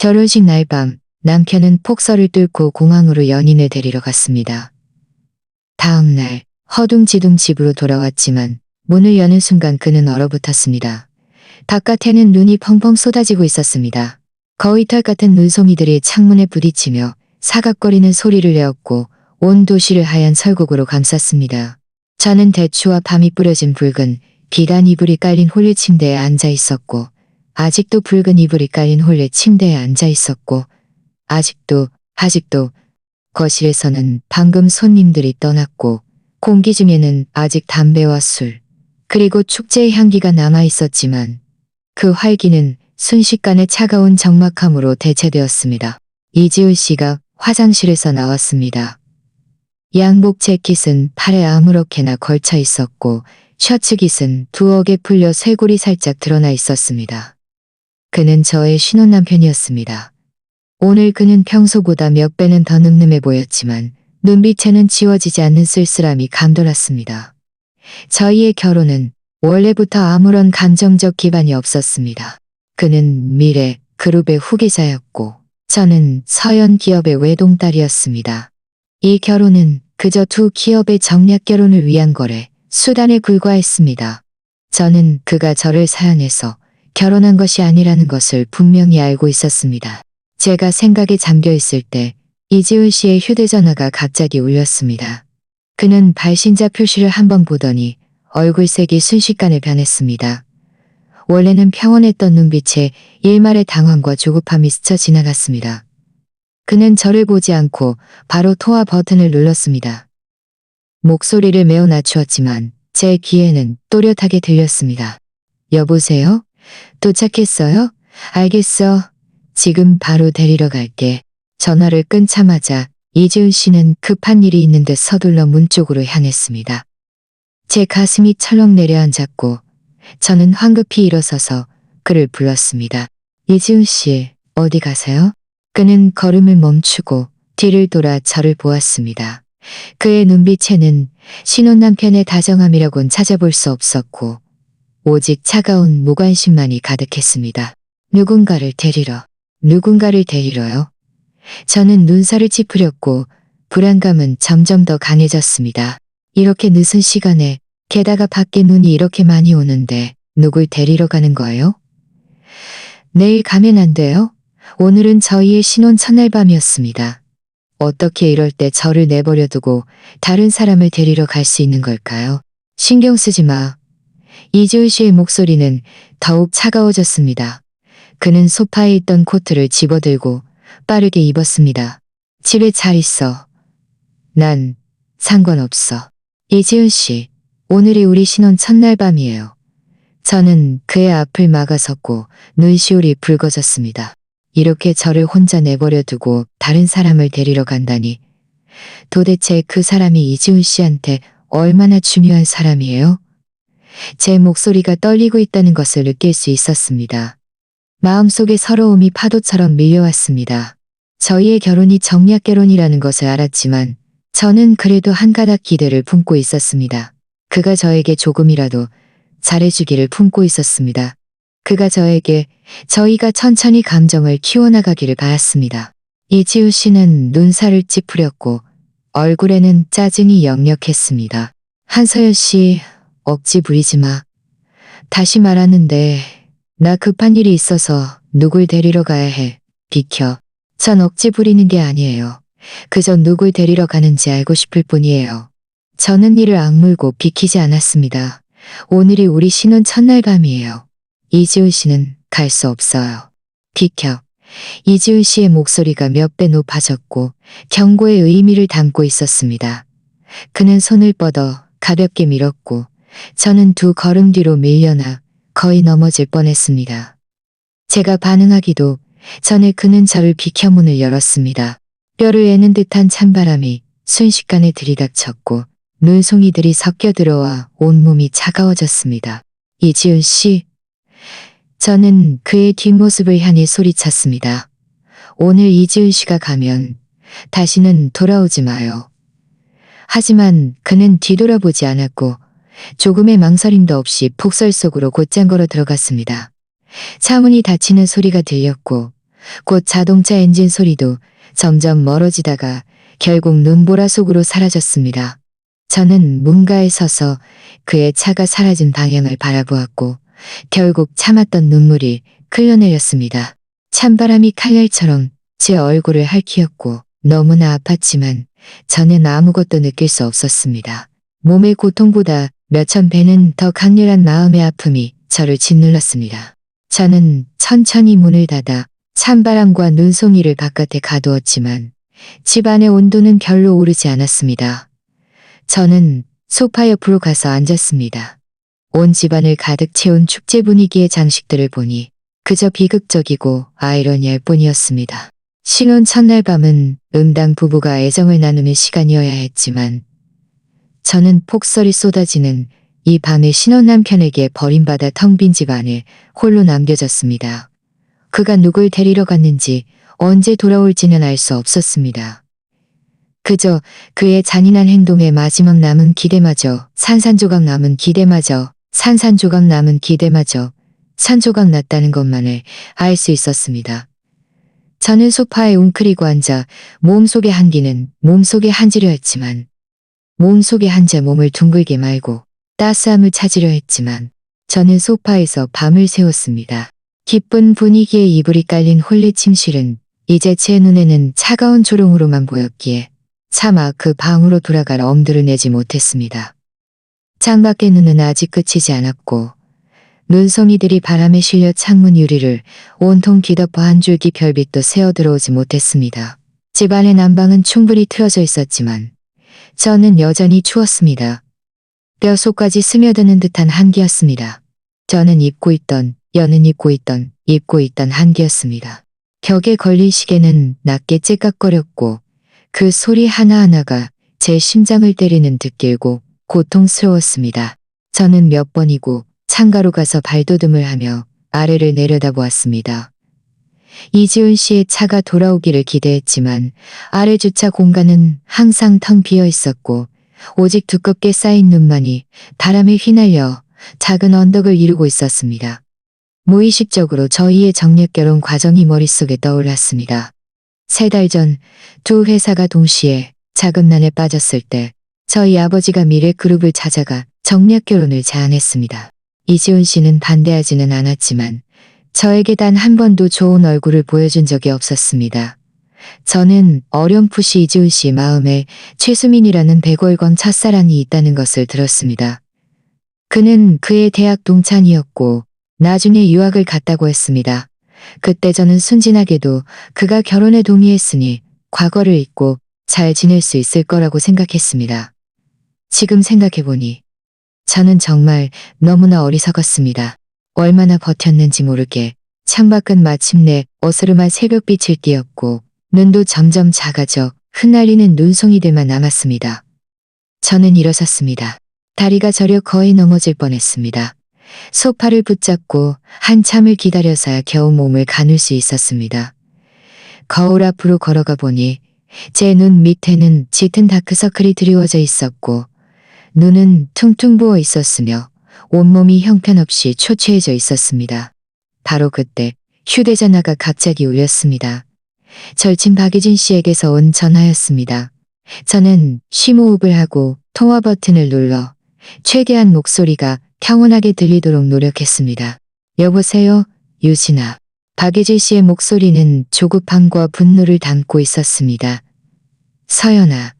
결혼식 날 밤 남편은 폭설을 뚫고 공항으로 연인을 데리러 갔습니다. 다음 날 허둥지둥 집으로 돌아왔지만 문을 여는 순간 그는 얼어붙었습니다. 바깥에는 눈이 펑펑 쏟아지고 있었습니다. 거위털 같은 눈송이들이 창문에 부딪히며 사각거리는 소리를 내었고 온 도시를 하얀 설국으로 감쌌습니다. 저는 대추와 밤이 뿌려진 붉은 비단 이불이 깔린 홀리 침대에 앉아 있었고 아직도 붉은 이불이 깔린 홀리 침대에 앉아 있었고 아직도 거실에서는 방금 손님들이 떠났고 공기 중에는 아직 담배와 술 그리고 축제의 향기가 남아 있었지만 그 활기는 순식간에 차가운 적막함으로 대체되었습니다. 이지훈 씨가 화장실에서 나왔습니다. 양복 재킷은 팔에 아무렇게나 걸쳐 있었고 셔츠 깃은 두억에 풀려 쇄골이 살짝 드러나 있었습니다. 그는 저의 신혼 남편이었습니다. 오늘 그는 평소보다 몇 배는 더 늠름해 보였지만 눈빛에는 지워지지 않는 쓸쓸함이 감돌았습니다. 저희의 결혼은 원래부터 아무런 감정적 기반이 없었습니다. 그는 미래 그룹의 후계자였고 저는 서현 기업의 외동딸이었습니다. 이 결혼은 그저 두 기업의 정략 결혼을 위한 거래, 수단에 불과했습니다. 저는 그가 저를 사양해서 결혼한 것이 아니라는 것을 분명히 알고 있었습니다. 제가 생각에 잠겨 있을 때 이지훈 씨의 휴대전화가 갑자기 울렸습니다. 그는 발신자 표시를 한번 보더니 얼굴색이 순식간에 변했습니다. 원래는 평온했던 눈빛에 일말의 당황과 조급함이 스쳐 지나갔습니다. 그는 저를 보지 않고 바로 통화 버튼을 눌렀습니다. 목소리를 매우 낮추었지만 제 귀에는 또렷하게 들렸습니다. 여보세요? 도착했어요? 알겠어. 지금 바로 데리러 갈게. 전화를 끊자마자 이지훈 씨는 급한 일이 있는 듯 서둘러 문 쪽으로 향했습니다. 제 가슴이 철렁 내려앉았고 저는 황급히 일어서서 그를 불렀습니다. 이지훈 씨, 어디 가세요? 그는 걸음을 멈추고 뒤를 돌아 저를 보았습니다. 그의 눈빛에는 신혼 남편의 다정함이라곤 찾아볼 수 없었고 오직 차가운 무관심만이 가득했습니다. 누군가를 데리러요? 저는 눈살을 찌푸렸고 불안감은 점점 더 강해졌습니다. 이렇게 늦은 시간에 게다가 밖에 눈이 이렇게 많이 오는데 누굴 데리러 가는 거예요? 내일 가면 안 돼요? 오늘은 저희의 신혼 첫날 밤이었습니다. 어떻게 이럴 때 저를 내버려 두고 다른 사람을 데리러 갈 수 있는 걸까요? 신경 쓰지 마. 이지훈 씨의 목소리는 더욱 차가워졌습니다. 그는 소파에 있던 코트를 집어들고 빠르게 입었습니다. 집에 잘 있어. 난 상관없어. 이지훈 씨, 오늘이 우리 신혼 첫날 밤이에요. 저는 그의 앞을 막아섰고 눈시울이 붉어졌습니다. 이렇게 저를 혼자 내버려 두고 다른 사람을 데리러 간다니. 도대체 그 사람이 이지훈 씨한테 얼마나 중요한 사람이에요? 제 목소리가 떨리고 있다는 것을 느낄 수 있었습니다. 마음속의 서러움이 파도처럼 밀려왔습니다. 저희의 결혼이 정략 결혼이라는 것을 알았지만 저는 그래도 한 가닥 기대를 품고 있었습니다. 그가 저에게 조금이라도 잘해주기를 품고 있었습니다. 그가 저에게 저희가 천천히 감정을 키워나가기를 바랐습니다. 이지훈 씨는 눈살을 찌푸렸고 얼굴에는 짜증이 역력했습니다. 한서연 씨, 억지 부리지 마. 다시 말하는데 나 급한 일이 있어서 누굴 데리러 가야 해. 비켜. 전 억지 부리는 게 아니에요. 그저 누굴 데리러 가는지 알고 싶을 뿐이에요. 저는 이를 악물고 비키지 않았습니다. 오늘이 우리 신혼 첫날 밤이에요. 이지훈 씨는 갈 수 없어요. 비켜. 이지훈 씨의 목소리가 몇 배 높아졌고 경고의 의미를 담고 있었습니다. 그는 손을 뻗어 가볍게 밀었고 저는 두 걸음 뒤로 밀려나 거의 넘어질 뻔했습니다. 제가 반응하기도 전에 그는 저를 비켜 문을 열었습니다. 뼈를 애는 듯한 찬바람이 순식간에 들이닥쳤고 눈송이들이 섞여 들어와 온몸이 차가워졌습니다. 이지훈 씨. 저는 그의 뒷모습을 향해 소리쳤습니다. 오늘 이지훈 씨가 가면 다시는 돌아오지 마요. 하지만 그는 뒤돌아보지 않았고 조금의 망설임도 없이 폭설 속으로 곧장 걸어 들어갔습니다. 차문이 닫히는 소리가 들렸고 곧 자동차 엔진 소리도 점점 멀어지다가 결국 눈보라 속으로 사라졌습니다. 저는 문가에 서서 그의 차가 사라진 방향을 바라보았고 결국 참았던 눈물이 흘러내렸습니다. 찬바람이 칼날처럼 제 얼굴을 핥히었고 너무나 아팠지만 저는 아무것도 느낄 수 없었습니다. 몸의 고통보다 몇천 배는 더 강렬한 마음의 아픔이 저를 짓눌렀습니다. 저는 천천히 문을 닫아 찬바람과 눈송이를 바깥에 가두었지만 집 안의 온도는 별로 오르지 않았습니다. 저는 소파 옆으로 가서 앉았습니다. 온 집안을 가득 채운 축제 분위기의 장식들을 보니 그저 비극적이고 아이러니할 뿐이었습니다. 신혼 첫날 밤은 응당 부부가 애정을 나누는 시간이어야 했지만 저는 폭설이 쏟아지는 이 밤에 신혼 남편에게 버림받아 텅 빈 집 안에 홀로 남겨졌습니다. 그가 누굴 데리러 갔는지 언제 돌아올지는 알 수 없었습니다. 그저 그의 잔인한 행동에 마지막 남은 기대마저 산산조각 남은 기대마저 산산조각 남은 기대마저 산조각 났다는 것만을 알 수 있었습니다. 저는 소파에 웅크리고 앉아 몸속의 한기는 몸속에 한지려 했지만 몸속에 한자 몸을 둥글게 말고 따스함을 찾으려 했지만 저는 소파에서 밤을 새웠습니다. 기쁜 분위기에 이불이 깔린 홀리 침실은 이제 제 눈에는 차가운 조롱으로만 보였기에 차마 그 방으로 돌아갈 엄두를 내지 못했습니다. 창밖의 눈은 아직 그치지 않았고 눈송이들이 바람에 실려 창문 유리를 온통 뒤덮어 한 줄기 별빛도 새어 들어오지 못했습니다. 집안의 난방은 충분히 틀어져 있었지만 저는 여전히 추웠습니다. 뼛속까지 스며드는 듯한 한기였습니다. 저는 여는 입고 있던 한기였습니다. 벽에 걸린 시계는 낮게 째깍거렸고 그 소리 하나하나가 제 심장을 때리는 듯 길고 고통스러웠습니다. 저는 몇 번이고 창가로 가서 발돋움을 하며 아래를 내려다보았습니다. 이지훈 씨의 차가 돌아오기를 기대했지만 아래 주차 공간은 항상 텅 비어 있었고 오직 두껍게 쌓인 눈만이 바람에 휘날려 작은 언덕을 이루고 있었습니다. 무의식적으로 저희의 정략 결혼 과정이 머릿속에 떠올랐습니다. 3달 전 두 회사가 동시에 자금난에 빠졌을 때 저희 아버지가 미래그룹을 찾아가 정략 결혼을 제안했습니다. 이지훈 씨는 반대하지는 않았지만 저에게 단 한 번도 좋은 얼굴을 보여준 적이 없었습니다. 저는 어렴풋이 이지훈 씨 마음에 최수민이라는 백월건 첫사랑이 있다는 것을 들었습니다. 그는 그의 대학 동창이었고 나중에 유학을 갔다고 했습니다. 그때 저는 순진하게도 그가 결혼에 동의했으니 과거를 잊고 잘 지낼 수 있을 거라고 생각했습니다. 지금 생각해보니 저는 정말 너무나 어리석었습니다. 얼마나 버텼는지 모르게 창밖은 마침내 어스름한 새벽빛을 띠었고 눈도 점점 작아져 흩날리는 눈송이들만 남았습니다. 저는 일어섰습니다. 다리가 저려 거의 넘어질 뻔했습니다. 소파를 붙잡고 한참을 기다려서야 겨우 몸을 가눌 수 있었습니다. 거울 앞으로 걸어가 보니 제 눈 밑에는 짙은 다크서클이 드리워져 있었고 눈은 퉁퉁 부어 있었으며 온몸이 형편없이 초췌해져 있었습니다. 바로 그때 휴대전화가 갑자기 울렸습니다. 절친 박유진 씨에게서 온 전화였습니다. 저는 심호흡을 하고 통화 버튼을 눌러 최대한 목소리가 평온하게 들리도록 노력했습니다. 여보세요, 유진아. 박예질 씨의 목소리는 조급함과 분노를 담고 있었습니다. 서연아,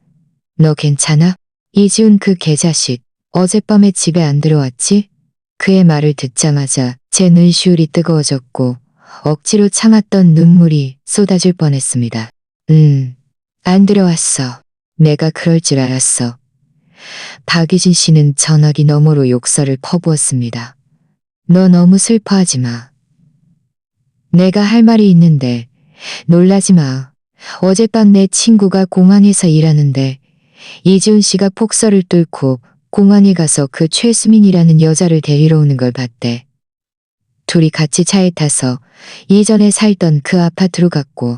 너 괜찮아? 이지훈 그 개자식, 어젯밤에 집에 안 들어왔지? 그의 말을 듣자마자 제 눈시울이 뜨거워졌고 억지로 참았던 눈물이 쏟아질 뻔했습니다. 안 들어왔어. 내가 그럴 줄 알았어. 박유진 씨는 전화기 너머로 욕설을 퍼부었습니다. 너 너무 슬퍼하지 마. 내가 할 말이 있는데 놀라지 마. 어젯밤 내 친구가 공항에서 일하는데 이지훈 씨가 폭설을 뚫고 공항에 가서 그 최수민이라는 여자를 데리러 오는 걸 봤대. 둘이 같이 차에 타서 예전에 살던 그 아파트로 갔고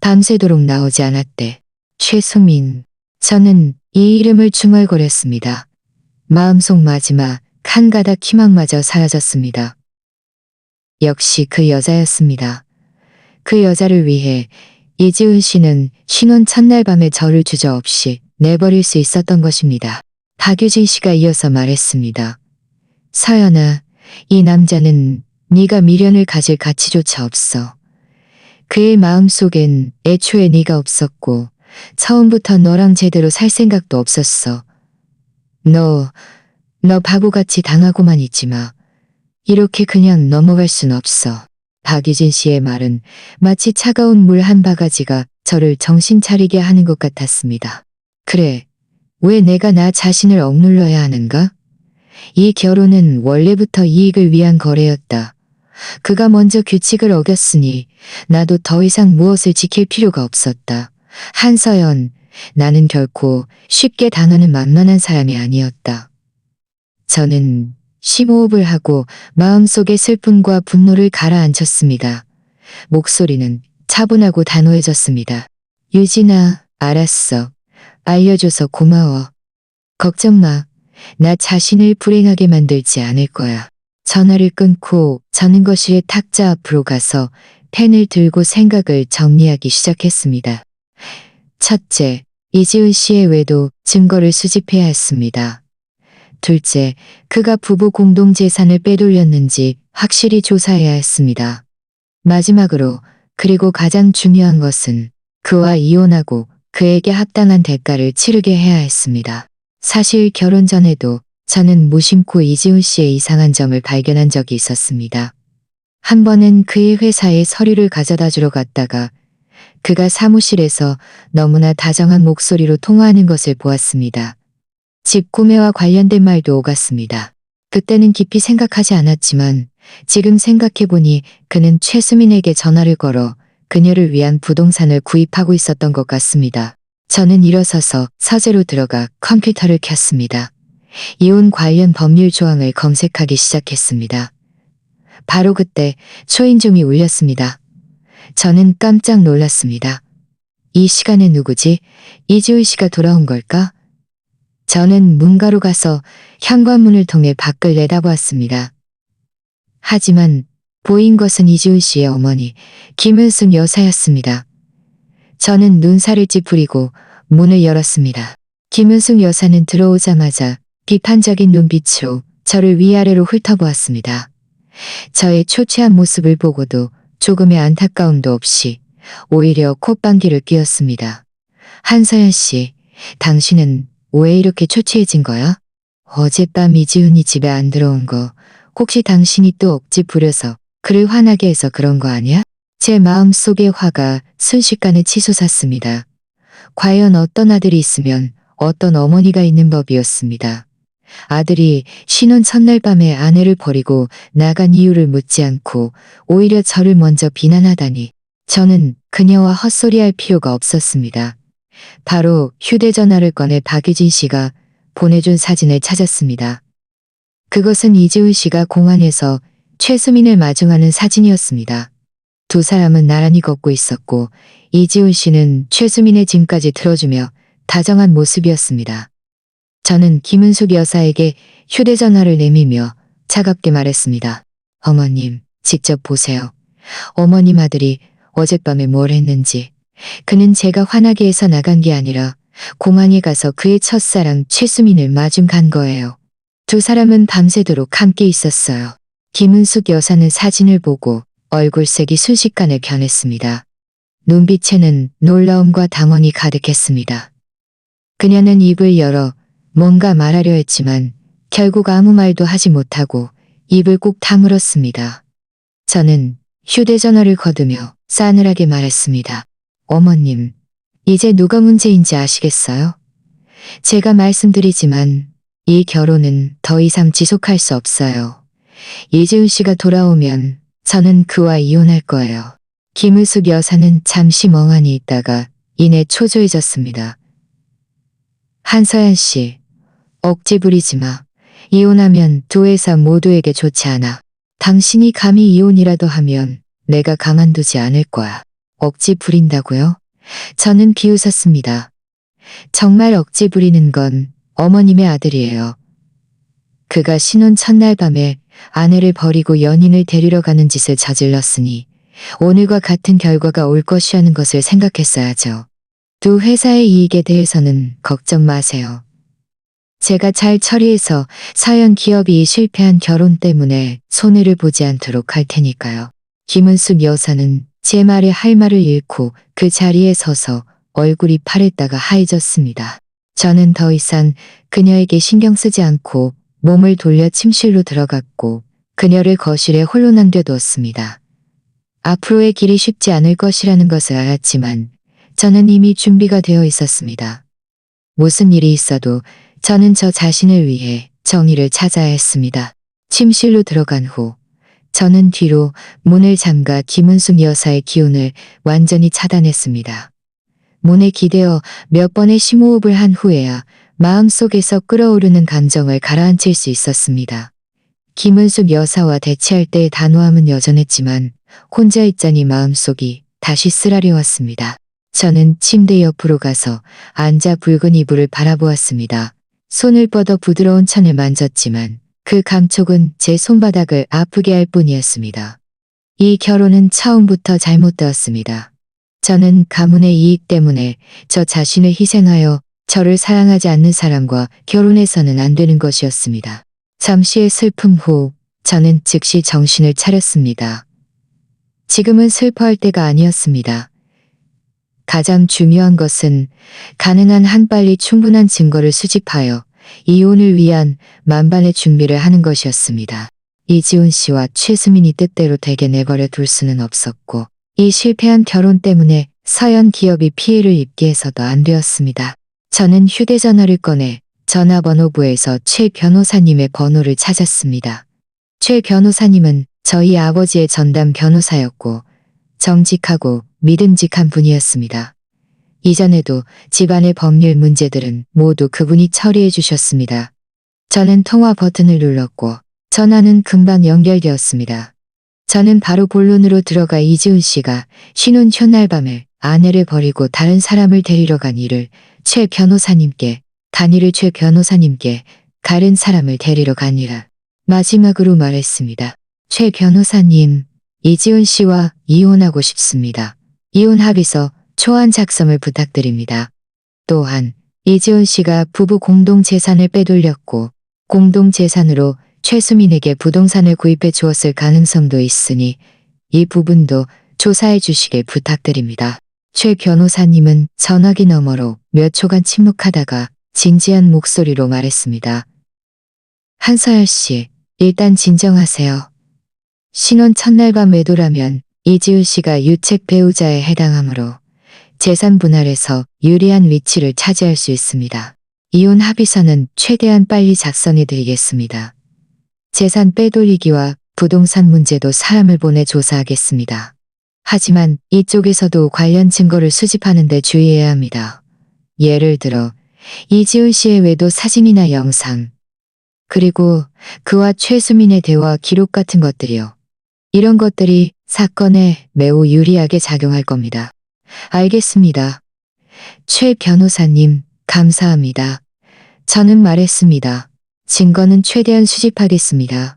밤새도록 나오지 않았대. 최수민. 저는 이 이름을 중얼거렸습니다. 마음속 마지막 한 가닥 희망마저 사라졌습니다. 역시 그 여자였습니다. 그 여자를 위해 이지훈 씨는 신혼 첫날 밤에 저를 주저없이 내버릴 수 있었던 것입니다. 박유진 씨가 이어서 말했습니다. 서연아, 이 남자는 네가 미련을 가질 가치조차 없어. 그의 마음속엔 애초에 네가 없었고 처음부터 너랑 제대로 살 생각도 없었어. 너 바보같이 당하고만 있지 마. 이렇게 그냥 넘어갈 순 없어. 박유진 씨의 말은 마치 차가운 물 한 바가지가 저를 정신 차리게 하는 것 같았습니다. 그래, 왜 내가 나 자신을 억눌러야 하는가? 이 결혼은 원래부터 이익을 위한 거래였다. 그가 먼저 규칙을 어겼으니 나도 더 이상 무엇을 지킬 필요가 없었다. 한서연, 나는 결코 쉽게 당하는 만만한 사람이 아니었다. 저는 심호흡을 하고 마음속의 슬픔과 분노를 가라앉혔습니다. 목소리는 차분하고 단호해졌습니다. 유진아, 알았어. 알려줘서 고마워. 걱정 마. 나 자신을 불행하게 만들지 않을 거야. 전화를 끊고 저는 거실의 탁자 앞으로 가서 펜을 들고 생각을 정리하기 시작했습니다. 첫째, 이지훈 씨의 외도 증거를 수집해야 했습니다. 둘째, 그가 부부 공동재산을 빼돌렸는지 확실히 조사해야 했습니다. 마지막으로, 그리고 가장 중요한 것은 그와 이혼하고 그에게 합당한 대가를 치르게 해야 했습니다. 사실 결혼 전에도 저는 무심코 이지훈 씨의 이상한 점을 발견한 적이 있었습니다. 한 번은 그의 회사에 서류를 가져다 주러 갔다가 그가 사무실에서 너무나 다정한 목소리로 통화하는 것을 보았습니다. 집 구매와 관련된 말도 오갔습니다. 그때는 깊이 생각하지 않았지만 지금 생각해보니 그는 최수민에게 전화를 걸어 그녀를 위한 부동산을 구입하고 있었던 것 같습니다. 저는 일어서서 서재로 들어가 컴퓨터를 켰습니다. 이혼 관련 법률 조항을 검색하기 시작했습니다. 바로 그때 초인종이 울렸습니다. 저는 깜짝 놀랐습니다. 이 시간에 누구지? 이지훈 씨가 돌아온 걸까? 저는 문가로 가서 현관문을 통해 밖을 내다보았습니다. 하지만 보인 것은 이지훈 씨의 어머니 김은숙 여사였습니다. 저는 눈살을 찌푸리고 문을 열었습니다. 김은숙 여사는 들어오자마자 비판적인 눈빛으로 저를 위아래로 훑어보았습니다. 저의 초췌한 모습을 보고도 조금의 안타까움도 없이 오히려 콧방귀를 뀌었습니다. 한서연 씨, 당신은 왜 이렇게 초췌해진 거야? 어젯밤 이지훈이 집에 안 들어온 거 혹시 당신이 또 억지 부려서 그를 화나게 해서 그런 거 아니야? 제 마음속의 화가 순식간에 치솟았습니다. 과연 어떤 아들이 있으면 어떤 어머니가 있는 법이었습니다. 아들이 신혼 첫날 밤에 아내를 버리고 나간 이유를 묻지 않고 오히려 저를 먼저 비난하다니 저는 그녀와 헛소리할 필요가 없었습니다. 바로 휴대전화를 꺼내 박유진 씨가 보내준 사진을 찾았습니다. 그것은 이지훈 씨가 공항에서 최수민을 마중하는 사진이었습니다. 두 사람은 나란히 걷고 있었고 이지훈 씨는 최수민의 짐까지 들어주며 다정한 모습이었습니다. 저는 김은숙 여사에게 휴대전화를 내밀며 차갑게 말했습니다. 어머님, 직접 보세요. 어머님 아들이 어젯밤에 뭘 했는지. 그는 제가 화나게 해서 나간 게 아니라 공항에 가서 그의 첫사랑 최수민을 마중 간 거예요. 두 사람은 밤새도록 함께 있었어요. 김은숙 여사는 사진을 보고 얼굴색이 순식간에 변했습니다. 눈빛에는 놀라움과 당황이 가득했습니다. 그녀는 입을 열어 뭔가 말하려 했지만 결국 아무 말도 하지 못하고 입을 꾹 다물었습니다. 저는 휴대전화를 거두며 싸늘하게 말했습니다. 어머님, 이제 누가 문제인지 아시겠어요? 제가 말씀드리지만 이 결혼은 더 이상 지속할 수 없어요. 이지훈 씨가 돌아오면 저는 그와 이혼할 거예요. 김은숙 여사는 잠시 멍하니 있다가 이내 초조해졌습니다. 한서연 씨, 억지 부리지 마. 이혼하면 두 회사 모두에게 좋지 않아. 당신이 감히 이혼이라도 하면 내가 가만두지 않을 거야. 억지 부린다고요? 저는 비웃었습니다. 정말 억지 부리는 건 어머님의 아들이에요. 그가 신혼 첫날 밤에 아내를 버리고 연인을 데리러 가는 짓을 저질렀으니 오늘과 같은 결과가 올 것이라는 것을 생각했어야죠. 두 회사의 이익에 대해서는 걱정 마세요. 제가 잘 처리해서 사연 기업이 실패한 결혼 때문에 손해를 보지 않도록 할 테니까요. 김은숙 여사는 제 말에 할 말을 잃고 그 자리에 서서 얼굴이 파랬다가 하얘졌습니다. 저는 더 이상 그녀에게 신경 쓰지 않고 몸을 돌려 침실로 들어갔고 그녀를 거실에 홀로 남겨두었습니다. 앞으로의 길이 쉽지 않을 것이라는 것을 알았지만 저는 이미 준비가 되어 있었습니다. 무슨 일이 있어도 저는 저 자신을 위해 정의를 찾아야 했습니다. 침실로 들어간 후 저는 뒤로 문을 잠가 김은숙 여사의 기운을 완전히 차단했습니다. 문에 기대어 몇 번의 심호흡을 한 후에야 마음속에서 끓어오르는 감정을 가라앉힐 수 있었습니다. 김은숙 여사와 대치할 때의 단호함은 여전했지만 혼자 있자니 마음속이 다시 쓰라려왔습니다. 저는 침대 옆으로 가서 앉아 붉은 이불을 바라보았습니다. 손을 뻗어 부드러운 천을 만졌지만 그 감촉은 제 손바닥을 아프게 할 뿐이었습니다. 이 결혼은 처음부터 잘못되었습니다. 저는 가문의 이익 때문에 저 자신을 희생하여 저를 사랑하지 않는 사람과 결혼해서는 안 되는 것이었습니다. 잠시의 슬픔 후 저는 즉시 정신을 차렸습니다. 지금은 슬퍼할 때가 아니었습니다. 가장 중요한 것은 가능한 한 빨리 충분한 증거를 수집하여 이혼을 위한 만반의 준비를 하는 것이었습니다. 이지훈 씨와 최수민이 뜻대로 되게 내버려 둘 수는 없었고 이 실패한 결혼 때문에 서현 기업이 피해를 입게 해서도 안 되었습니다. 저는 휴대전화를 꺼내 전화번호부에서 최 변호사님의 번호를 찾았습니다. 최 변호사님은 저희 아버지의 전담 변호사였고 정직하고 믿음직한 분이었습니다. 이전에도 집안의 법률 문제들은 모두 그분이 처리해 주셨습니다. 저는 통화 버튼을 눌렀고 전화는 금방 연결되었습니다. 저는 바로 본론으로 들어가 이지훈 씨가 쉬는 첫날 아내를 버리고 다른 사람을 데리러 간 일을 최 변호사님께, 단일을 최 변호사님께 다른 사람을 데리러 가니라 마지막으로 말했습니다. 최 변호사님, 이지훈 씨와 이혼하고 싶습니다. 이혼 합의서 초안 작성을 부탁드립니다. 또한 이지훈 씨가 부부 공동재산을 빼돌렸고 공동재산으로 최수민에게 부동산을 구입해 주었을 가능성도 있으니 이 부분도 조사해 주시길 부탁드립니다. 최 변호사님은 전화기 너머로 몇 초간 침묵하다가 진지한 목소리로 말했습니다. 한서열 씨, 일단 진정하세요. 신혼 첫날 밤 외도라면 이지훈 씨가 유책 배우자에 해당하므로 재산 분할에서 유리한 위치를 차지할 수 있습니다. 이혼 합의서는 최대한 빨리 작성해 드리겠습니다. 재산 빼돌리기와 부동산 문제도 사람을 보내 조사하겠습니다. 하지만 이쪽에서도 관련 증거를 수집하는 데 주의해야 합니다. 예를 들어 이지훈 씨의 외도 사진이나 영상, 그리고 그와 최수민의 대화 기록 같은 것들이요. 이런 것들이 사건에 매우 유리하게 작용할 겁니다. 알겠습니다. 최 변호사님, 감사합니다. 저는 말했습니다. 증거는 최대한 수집하겠습니다.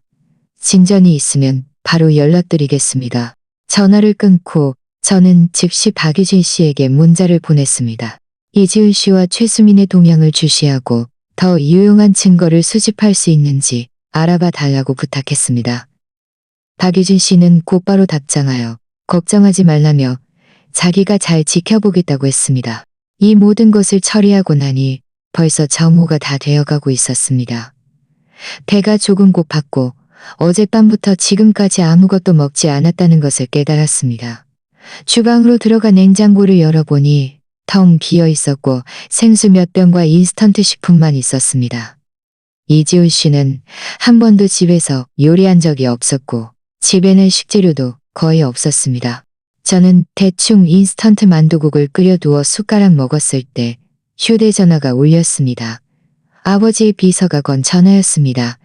진전이 있으면 바로 연락드리겠습니다. 전화를 끊고 저는 즉시 박유진 씨에게 문자를 보냈습니다. 이지훈 씨와 최수민의 동향을 주시하고 더 유용한 증거를 수집할 수 있는지 알아봐 달라고 부탁했습니다. 박유진 씨는 곧바로 답장하여 걱정하지 말라며 자기가 잘 지켜보겠다고 했습니다. 이 모든 것을 처리하고 나니 벌써 점호가 다 되어가고 있었습니다. 배가 조금 고팠고 어젯밤부터 지금까지 아무것도 먹지 않았다는 것을 깨달았습니다. 주방으로 들어가 냉장고를 열어보니 텅 비어 있었고 생수 몇 병과 인스턴트 식품만 있었습니다. 이지훈 씨는 한 번도 집에서 요리한 적이 없었고 집에는 식재료도 거의 없었습니다. 저는 대충 인스턴트 만두국을 끓여두어 숟가락 먹었을 때 휴대전화가 울렸습니다. 아버지의 비서가 건 전화였습니다.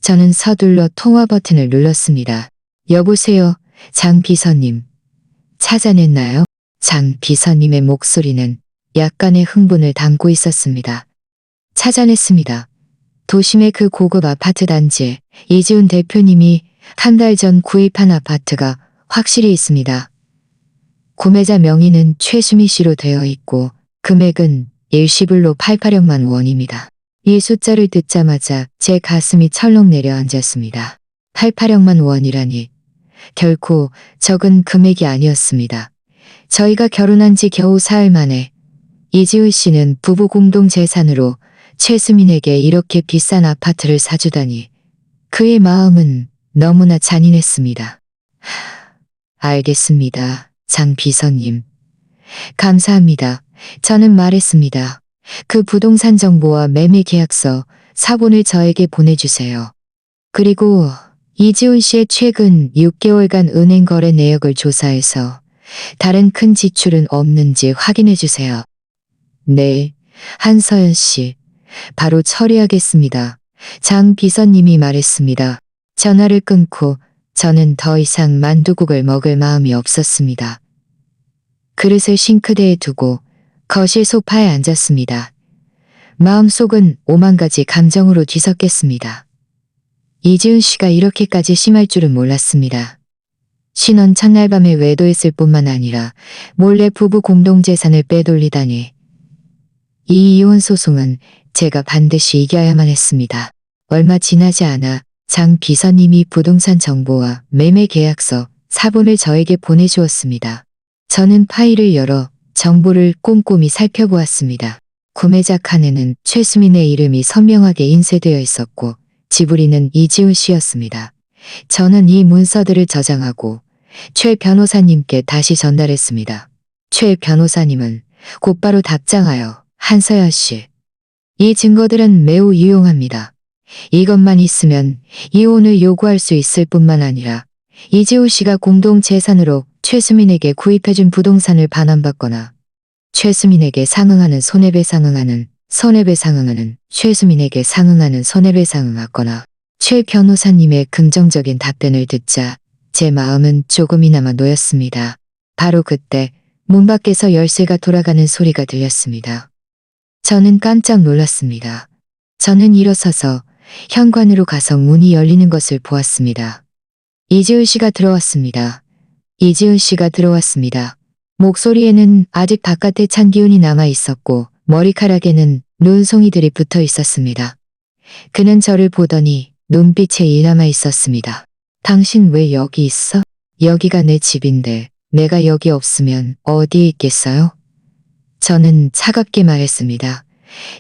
저는 서둘러 통화 버튼을 눌렀습니다. 여보세요, 장 비서님. 찾아냈나요? 장 비서님의 목소리는 약간의 흥분을 담고 있었습니다. 찾아냈습니다. 도심의 그 고급 아파트 단지에 이지훈 대표님이 한 달 전 구입한 아파트가 확실히 있습니다. 구매자 명의는 최수미 씨로 되어 있고 금액은 일시불로 88억만 원입니다. 이 숫자를 듣자마자 제 가슴이 철렁 내려앉았습니다. 88억만 원이라니 결코 적은 금액이 아니었습니다. 저희가 결혼한 지 겨우 사흘 만에 이지훈 씨는 부부 공동 재산으로 최수민에게 이렇게 비싼 아파트를 사주다니 그의 마음은 너무나 잔인했습니다. 알겠습니다. 장 비서님. 감사합니다. 저는 말했습니다. 그 부동산 정보와 매매 계약서, 사본을 저에게 보내주세요. 그리고 이지훈 씨의 최근 6개월간 은행 거래 내역을 조사해서 다른 큰 지출은 없는지 확인해 주세요. 네, 한서연 씨. 바로 처리하겠습니다. 장 비서님이 말했습니다. 전화를 끊고 저는 더 이상 만두국을 먹을 마음이 없었습니다. 그릇을 싱크대에 두고 거실 소파에 앉았습니다. 마음속은 오만 가지 감정으로 뒤섞였습니다. 이지훈 씨가 이렇게까지 심할 줄은 몰랐습니다. 신혼 첫날 밤에 외도했을 뿐만 아니라 몰래 부부 공동재산을 빼돌리다니. 이 이혼 소송은 제가 반드시 이겨야만 했습니다. 얼마 지나지 않아 장 비서님이 부동산 정보와 매매 계약서, 사본을 저에게 보내주었습니다. 저는 파일을 열어 정보를 꼼꼼히 살펴보았습니다. 구매자 칸에는 최수민의 이름이 선명하게 인쇄되어 있었고 지불인은 이지훈 씨였습니다. 저는 이 문서들을 저장하고 최 변호사님께 다시 전달했습니다. 최 변호사님은 곧바로 답장하여 한서연 씨, 이 증거들은 매우 유용합니다. 이것만 있으면 이혼을 요구할 수 있을 뿐만 아니라 이지훈 씨가 공동 재산으로 최수민에게 구입해준 부동산을 반환받거나 최수민에게 상응하는 손해배상응하는 최수민에게 상응하는 손해배상응하거나 최 변호사님의 긍정적인 답변을 듣자 제 마음은 조금이나마 놓였습니다. 바로 그때 문 밖에서 열쇠가 돌아가는 소리가 들렸습니다. 저는 깜짝 놀랐습니다. 저는 일어서서 현관으로 가서 문이 열리는 것을 보았습니다. 이지훈 씨가 들어왔습니다. 이지훈 씨가 들어왔습니다. 목소리에는 아직 바깥의 찬 기운이 남아 있었고 머리카락에는 눈송이들이 붙어 있었습니다. 그는 저를 보더니 눈빛에 이 남아 있었습니다. 당신 왜 여기 있어? 여기가 내 집인데 내가 여기 없으면 어디에 있겠어요? 저는 차갑게 말했습니다.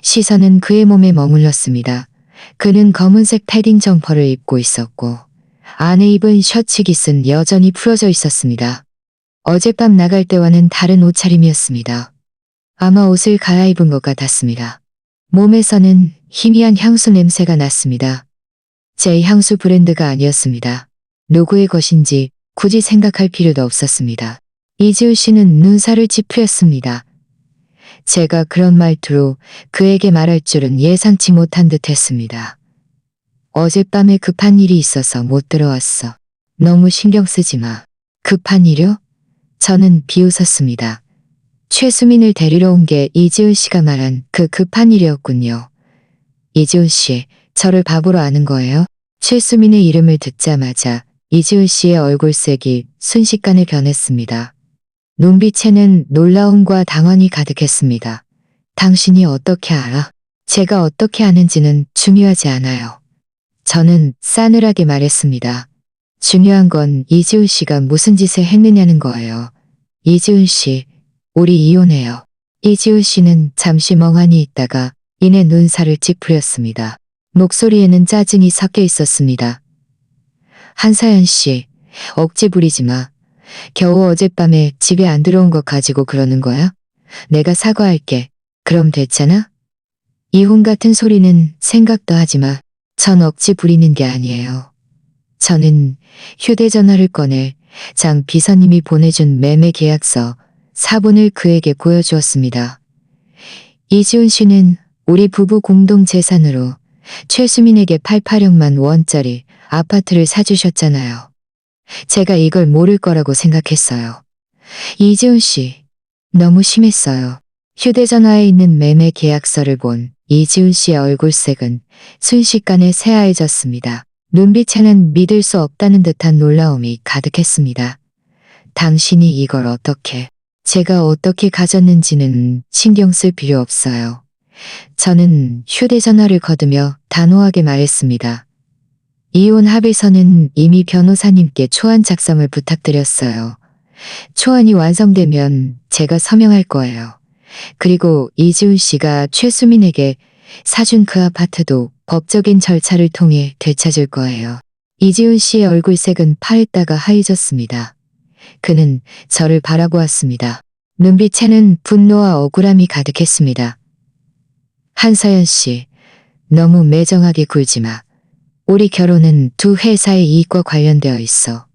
시선은 그의 몸에 머물렀습니다. 그는 검은색 패딩 점퍼를 입고 있었고 안에 입은 셔츠 깃은 여전히 풀어져 있었습니다. 어젯밤 나갈 때와는 다른 옷차림이었습니다. 아마 옷을 갈아입은 것 같았습니다. 몸에서는 희미한 향수 냄새가 났습니다. 제 향수 브랜드가 아니었습니다. 누구의 것인지 굳이 생각할 필요도 없었습니다. 이지훈 씨는 눈살을 찌푸렸습니다. 제가 그런 말투로 그에게 말할 줄은 예상치 못한 듯 했습니다. 어젯밤에 급한 일이 있어서 못 들어왔어. 너무 신경 쓰지 마. 급한 일이요? 저는 비웃었습니다. 최수민을 데리러 온 게 이지훈 씨가 말한 그 급한 일이었군요. 이지훈 씨, 저를 바보로 아는 거예요? 최수민의 이름을 듣자마자 이지훈 씨의 얼굴색이 순식간에 변했습니다. 눈빛에는 놀라움과 당황이 가득했습니다. 당신이 어떻게 알아? 제가 어떻게 아는지는 중요하지 않아요. 저는 싸늘하게 말했습니다. 중요한 건 이지훈 씨가 무슨 짓을 했느냐는 거예요. 이지훈 씨, 우리 이혼해요. 이지훈 씨는 잠시 멍하니 있다가 이내 눈살을 찌푸렸습니다. 목소리에는 짜증이 섞여 있었습니다. 한사연 씨, 억지 부리지 마. 겨우 어젯밤에 집에 안 들어온 것 가지고 그러는 거야? 내가 사과할게. 그럼 됐잖아? 이혼 같은 소리는 생각도 하지 마. 전 억지 부리는 게 아니에요. 저는 휴대전화를 꺼내 장 비서님이 보내준 매매 계약서, 사본을 그에게 보여주었습니다. 이지훈 씨는 우리 부부 공동 재산으로 최수민에게 88억만 원짜리 아파트를 사주셨잖아요. 제가 이걸 모를 거라고 생각했어요. 이지훈 씨, 너무 심했어요. 휴대전화에 있는 매매 계약서를 본 이지훈 씨의 얼굴색은 순식간에 새하얘졌습니다. 눈빛에는 믿을 수 없다는 듯한 놀라움이 가득했습니다. 당신이 이걸 어떻게, 제가 어떻게 가졌는지는 신경 쓸 필요 없어요. 저는 휴대전화를 거두며 단호하게 말했습니다. 이혼 합의서는 이미 변호사님께 초안 작성을 부탁드렸어요. 초안이 완성되면 제가 서명할 거예요. 그리고 이지훈 씨가 최수민에게 사준 그 아파트도 법적인 절차를 통해 되찾을 거예요. 이지훈 씨의 얼굴색은 파랬다가 하얘졌습니다. 그는 저를 바라보았습니다. 눈빛에는 분노와 억울함이 가득했습니다. 한서연 씨, 너무 매정하게 굴지 마. 우리 결혼은 두 회사의 이익과 관련되어 있어.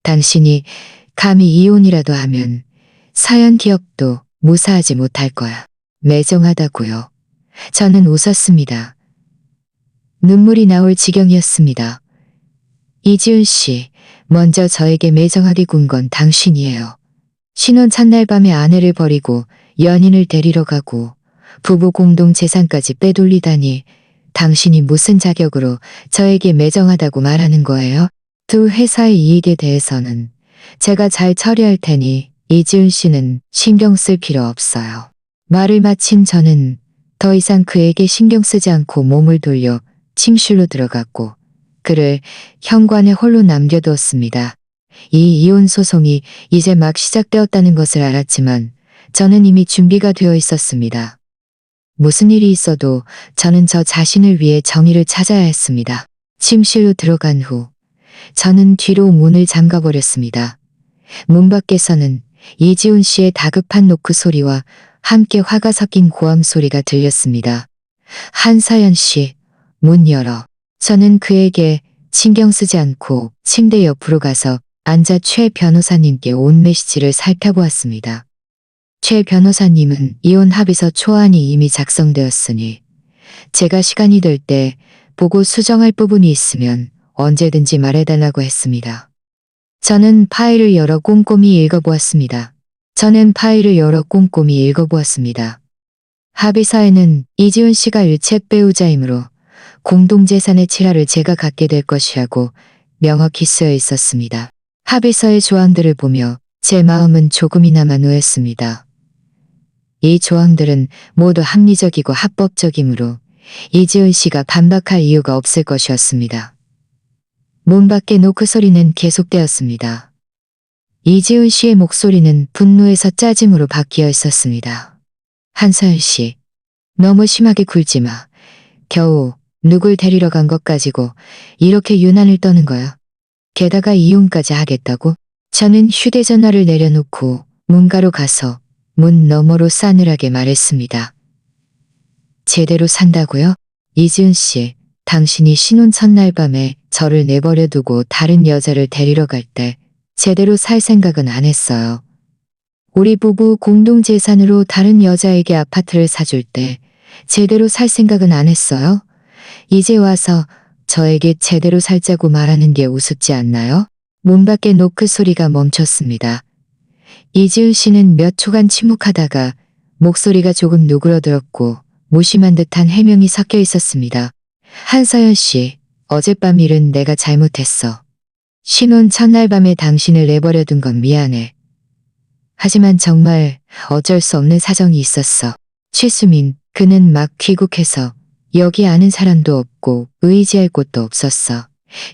당신이 감히 이혼이라도 하면 서연 기업도 무사하지 못할 거야. 매정하다고요. 저는 웃었습니다. 눈물이 나올 지경이었습니다. 이지훈 씨, 먼저 저에게 매정하게 군 건 당신이에요. 신혼 첫날 밤에 아내를 버리고 연인을 데리러 가고 부부 공동 재산까지 빼돌리다니 당신이 무슨 자격으로 저에게 매정하다고 말하는 거예요? 두 회사의 이익에 대해서는 제가 잘 처리할 테니 이지훈 씨는 신경 쓸 필요 없어요. 말을 마친 저는 더 이상 그에게 신경 쓰지 않고 몸을 돌려 침실로 들어갔고 그를 현관에 홀로 남겨두었습니다. 이 이혼 소송이 이제 막 시작되었다는 것을 알았지만 저는 이미 준비가 되어 있었습니다. 무슨 일이 있어도 저는 저 자신을 위해 정의를 찾아야 했습니다. 침실로 들어간 후 저는 뒤로 문을 잠가버렸습니다. 문 밖에서는 이지훈 씨의 다급한 노크 소리와 함께 화가 섞인 고함 소리가 들렸습니다. 한서연 씨, 문 열어. 저는 그에게 신경 쓰지 않고 침대 옆으로 가서 앉아 최 변호사님께 온 메시지를 살펴보았습니다. 최 변호사님은 이혼 합의서 초안이 이미 작성되었으니 제가 시간이 될 때 보고 수정할 부분이 있으면 언제든지 말해달라고 했습니다. 저는 파일을 열어 꼼꼼히 읽어보았습니다. 합의서에는 이지훈 씨가 일체 배우자이므로 공동재산의 칠화를 제가 갖게 될 것이라고 명확히 쓰여 있었습니다. 합의서의 조항들을 보며 제 마음은 조금이나마 놓였습니다. 이 조항들은 모두 합리적이고 합법적이므로 이지훈 씨가 반박할 이유가 없을 것이었습니다. 문 밖의 노크 소리는 계속되었습니다. 이지훈 씨의 목소리는 분노에서 짜증으로 바뀌어 있었습니다. 한서연 씨, 너무 심하게 굴지 마. 겨우 누굴 데리러 간 것 가지고 이렇게 유난을 떠는 거야. 게다가 이혼까지 하겠다고? 저는 휴대전화를 내려놓고 문가로 가서 문 너머로 싸늘하게 말했습니다. 제대로 산다고요? 이지훈 씨, 당신이 신혼 첫날 밤에 저를 내버려 두고 다른 여자를 데리러 갈 때 제대로 살 생각은 안 했어요. 우리 부부 공동재산으로 다른 여자에게 아파트를 사줄 때 제대로 살 생각은 안 했어요? 이제 와서 저에게 제대로 살자고 말하는 게 우습지 않나요? 문 밖의 노크 소리가 멈췄습니다. 이지훈 씨는 몇 초간 침묵하다가 목소리가 조금 누그러들었고 무심한 듯한 해명이 섞여 있었습니다. 한서연 씨, 어젯밤 일은 내가 잘못했어. 신혼 첫날 밤에 당신을 내버려 둔 건 미안해. 하지만 정말 어쩔 수 없는 사정이 있었어. 최수민, 그는 막 귀국해서 여기 아는 사람도 없고 의지할 곳도 없었어.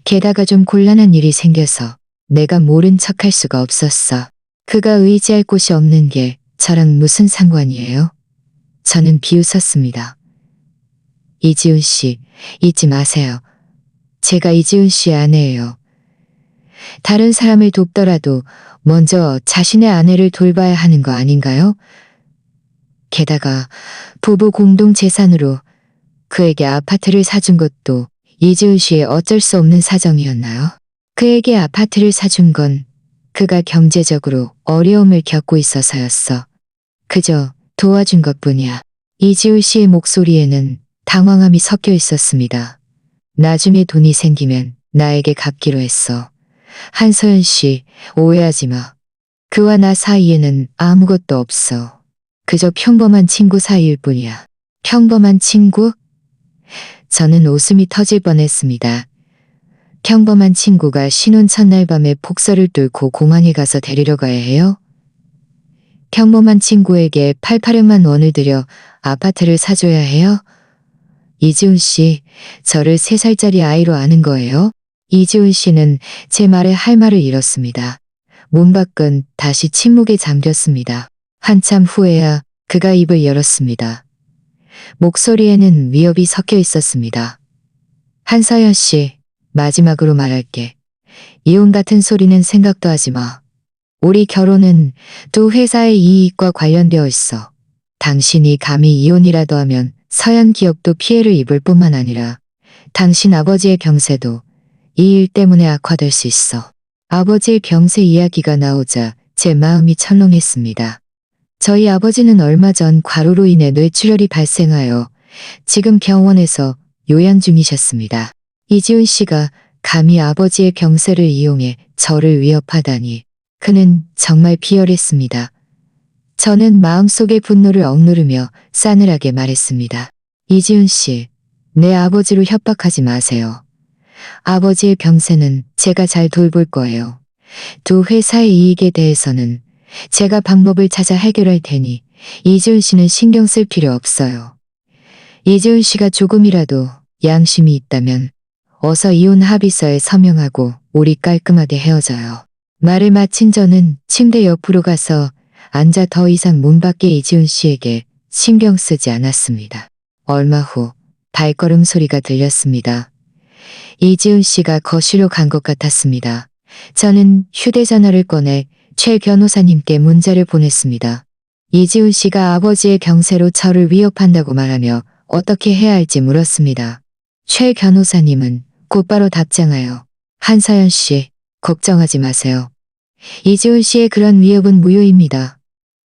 게다가 좀 곤란한 일이 생겨서 내가 모른 척할 수가 없었어. 그가 의지할 곳이 없는 게 저랑 무슨 상관이에요? 저는 비웃었습니다. 이지훈 씨, 잊지 마세요. 제가 이지훈 씨의 아내예요. 다른 사람을 돕더라도 먼저 자신의 아내를 돌봐야 하는 거 아닌가요? 게다가 부부 공동 재산으로 그에게 아파트를 사준 것도 이지훈 씨의 어쩔 수 없는 사정이었나요? 그에게 아파트를 사준 건 그가 경제적으로 어려움을 겪고 있어서였어. 그저 도와준 것뿐이야. 이지훈 씨의 목소리에는 당황함이 섞여 있었습니다. 나중에 돈이 생기면 나에게 갚기로 했어. 한서연 씨, 오해하지 마. 그와 나 사이에는 아무것도 없어. 그저 평범한 친구 사이일 뿐이야. 평범한 친구? 저는 웃음이 터질 뻔했습니다. 평범한 친구가 신혼 첫날 밤에 폭설을 뚫고 공항에 가서 데리러 가야 해요? 평범한 친구에게 8800만 원을 들여 아파트를 사줘야 해요? 이지훈 씨, 저를 3살짜리 아이로 아는 거예요? 이지훈 씨는 제 말에 할 말을 잃었습니다. 문 밖은 다시 침묵에 잠겼습니다. 한참 후에야 그가 입을 열었습니다. 목소리에는 위협이 섞여 있었습니다. 한서연 씨, 마지막으로 말할게. 이혼 같은 소리는 생각도 하지 마. 우리 결혼은 두 회사의 이익과 관련되어 있어. 당신이 감히 이혼이라도 하면 서연 기업도 피해를 입을 뿐만 아니라 당신 아버지의 병세도 이 일 때문에 악화될 수 있어. 아버지의 병세 이야기가 나오자 제 마음이 철렁했습니다. 저희 아버지는 얼마 전 과로로 인해 뇌출혈이 발생하여 지금 병원에서 요양 중이셨습니다. 이지훈 씨가 감히 아버지의 병세를 이용해 저를 위협하다니 그는 정말 비열했습니다. 저는 마음속의 분노를 억누르며 싸늘하게 말했습니다. 이지훈 씨, 내 아버지로 협박하지 마세요. 아버지의 병세는 제가 잘 돌볼 거예요. 두 회사의 이익에 대해서는 제가 방법을 찾아 해결할 테니 이지훈 씨는 신경 쓸 필요 없어요. 이지훈 씨가 조금이라도 양심이 있다면 어서 이혼 합의서에 서명하고 우리 깔끔하게 헤어져요. 말을 마친 저는 침대 옆으로 가서 앉아 더 이상 문 밖의 이지훈 씨에게 신경 쓰지 않았습니다. 얼마 후 발걸음 소리가 들렸습니다. 이지훈 씨가 거실로 간 것 같았습니다. 저는 휴대전화를 꺼내 최 변호사님께 문자를 보냈습니다. 이지훈 씨가 아버지의 병세로 저를 위협한다고 말하며 어떻게 해야 할지 물었습니다. 최 변호사님은 곧바로 답장하여 한서연 씨, 걱정하지 마세요. 이지훈 씨의 그런 위협은 무효입니다.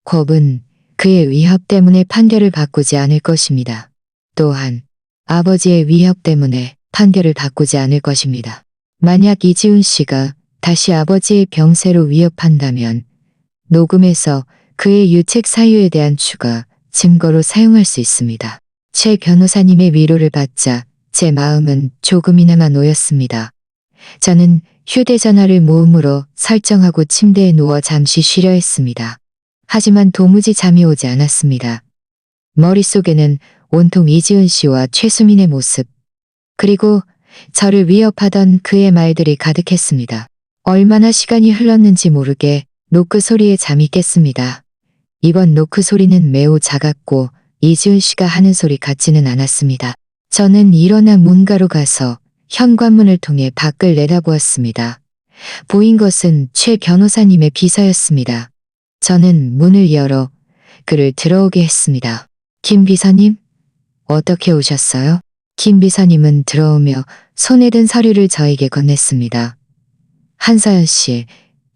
법은 그의 위협 때문에 판결을 바꾸지 않을 것입니다. 또한 아버지의 위협 때문에 판결을 바꾸지 않을 것입니다. 만약 이지훈 씨가 다시 아버지의 병세로 위협한다면 녹음해서 그의 유책 사유에 대한 추가 증거로 사용할 수 있습니다. 최 변호사님의 위로를 받자 제 마음은 조금이나마 놓였습니다. 저는 휴대전화를 모음으로 설정하고 침대에 누워 잠시 쉬려 했습니다. 하지만 도무지 잠이 오지 않았습니다. 머릿속에는 온통 이지훈 씨와 최수민의 모습, 그리고 저를 위협하던 그의 말들이 가득했습니다. 얼마나 시간이 흘렀는지 모르게 노크 소리에 잠이 깼습니다. 이번 노크 소리는 매우 작았고 이지훈 씨가 하는 소리 같지는 않았습니다. 저는 일어나 문가로 가서 현관문을 통해 밖을 내다보았습니다. 보인 것은 최 변호사님의 비서였습니다. 저는 문을 열어 그를 들어오게 했습니다. 김 비서님? 어떻게 오셨어요? 김 비서님은 들어오며 손에 든 서류를 저에게 건넸습니다. 한서연 씨,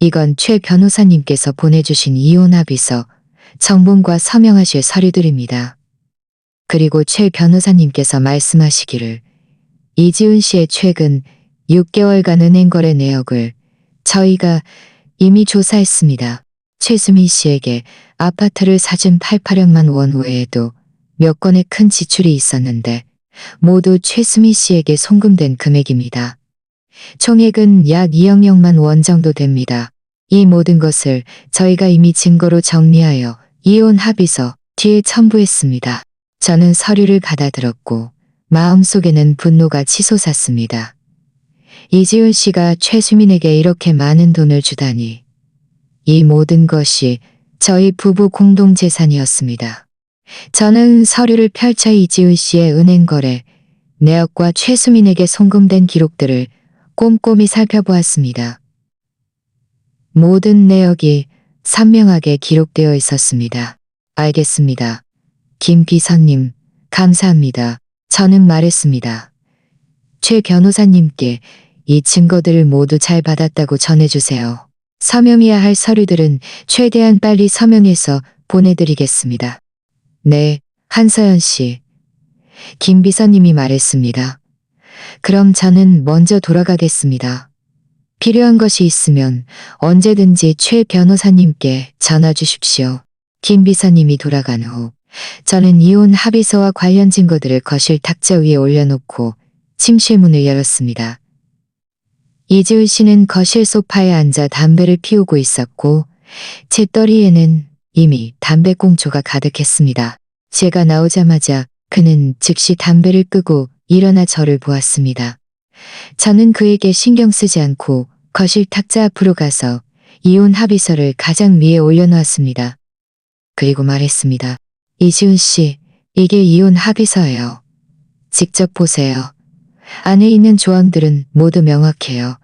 이건 최 변호사님께서 보내주신 이혼 합의서, 정본과 서명하실 서류들입니다. 그리고 최 변호사님께서 말씀하시기를 이지훈 씨의 최근 6개월간 은행 거래 내역을 저희가 이미 조사했습니다. 최수민 씨에게 아파트를 사준 8800만 원 외에도 몇 건의 큰 지출이 있었는데 모두 최수민 씨에게 송금된 금액입니다. 총액은 약 2억만 원 정도 됩니다. 이 모든 것을 저희가 이미 증거로 정리하여 이혼 합의서 뒤에 첨부했습니다. 저는 서류를 받아들었고 마음속에는 분노가 치솟았습니다. 이지훈 씨가 최수민에게 이렇게 많은 돈을 주다니. 이 모든 것이 저희 부부 공동재산이었습니다. 저는 서류를 펼쳐 이지훈 씨의 은행 거래, 내역과 최수민에게 송금된 기록들을 꼼꼼히 살펴보았습니다. 모든 내역이 선명하게 기록되어 있었습니다. 알겠습니다. 김 비서님, 감사합니다. 저는 말했습니다. 최 변호사님께 이 증거들을 모두 잘 받았다고 전해주세요. 서명해야 할 서류들은 최대한 빨리 서명해서 보내드리겠습니다. 네, 한서연 씨. 김 비서님이 말했습니다. 그럼 저는 먼저 돌아가겠습니다. 필요한 것이 있으면 언제든지 최 변호사님께 전화 주십시오. 김 비서님이 돌아간 후 저는 이혼 합의서와 관련 증거들을 거실 탁자 위에 올려놓고 침실문을 열었습니다. 이지훈 씨는 거실 소파에 앉아 담배를 피우고 있었고 제 떨이에는 이미 담배꽁초가 가득했습니다. 제가 나오자마자 그는 즉시 담배를 끄고 일어나 저를 보았습니다. 저는 그에게 신경 쓰지 않고 거실 탁자 앞으로 가서 이혼 합의서를 가장 위에 올려놓았습니다. 그리고 말했습니다. 이지훈 씨, 이게 이혼 합의서예요. 직접 보세요. 안에 있는 조항들은 모두 명확해요.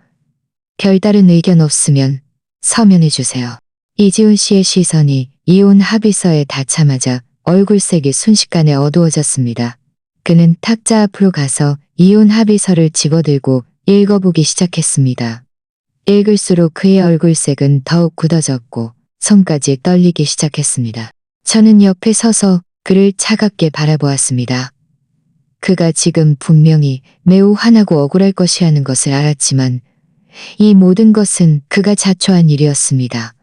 별다른 의견 없으면 서면해 주세요. 이지훈 씨의 시선이 이혼 합의서에 닿자마자 얼굴색이 순식간에 어두워졌습니다. 그는 탁자 앞으로 가서 이혼 합의서를 집어들고 읽어보기 시작했습니다. 읽을수록 그의 얼굴색은 더욱 굳어졌고 손까지 떨리기 시작했습니다. 저는 옆에 서서 그를 차갑게 바라보았습니다. 그가 지금 분명히 매우 화나고 억울할 것이라는 것을 알았지만 이 모든 것은 그가 자초한 일이었습니다.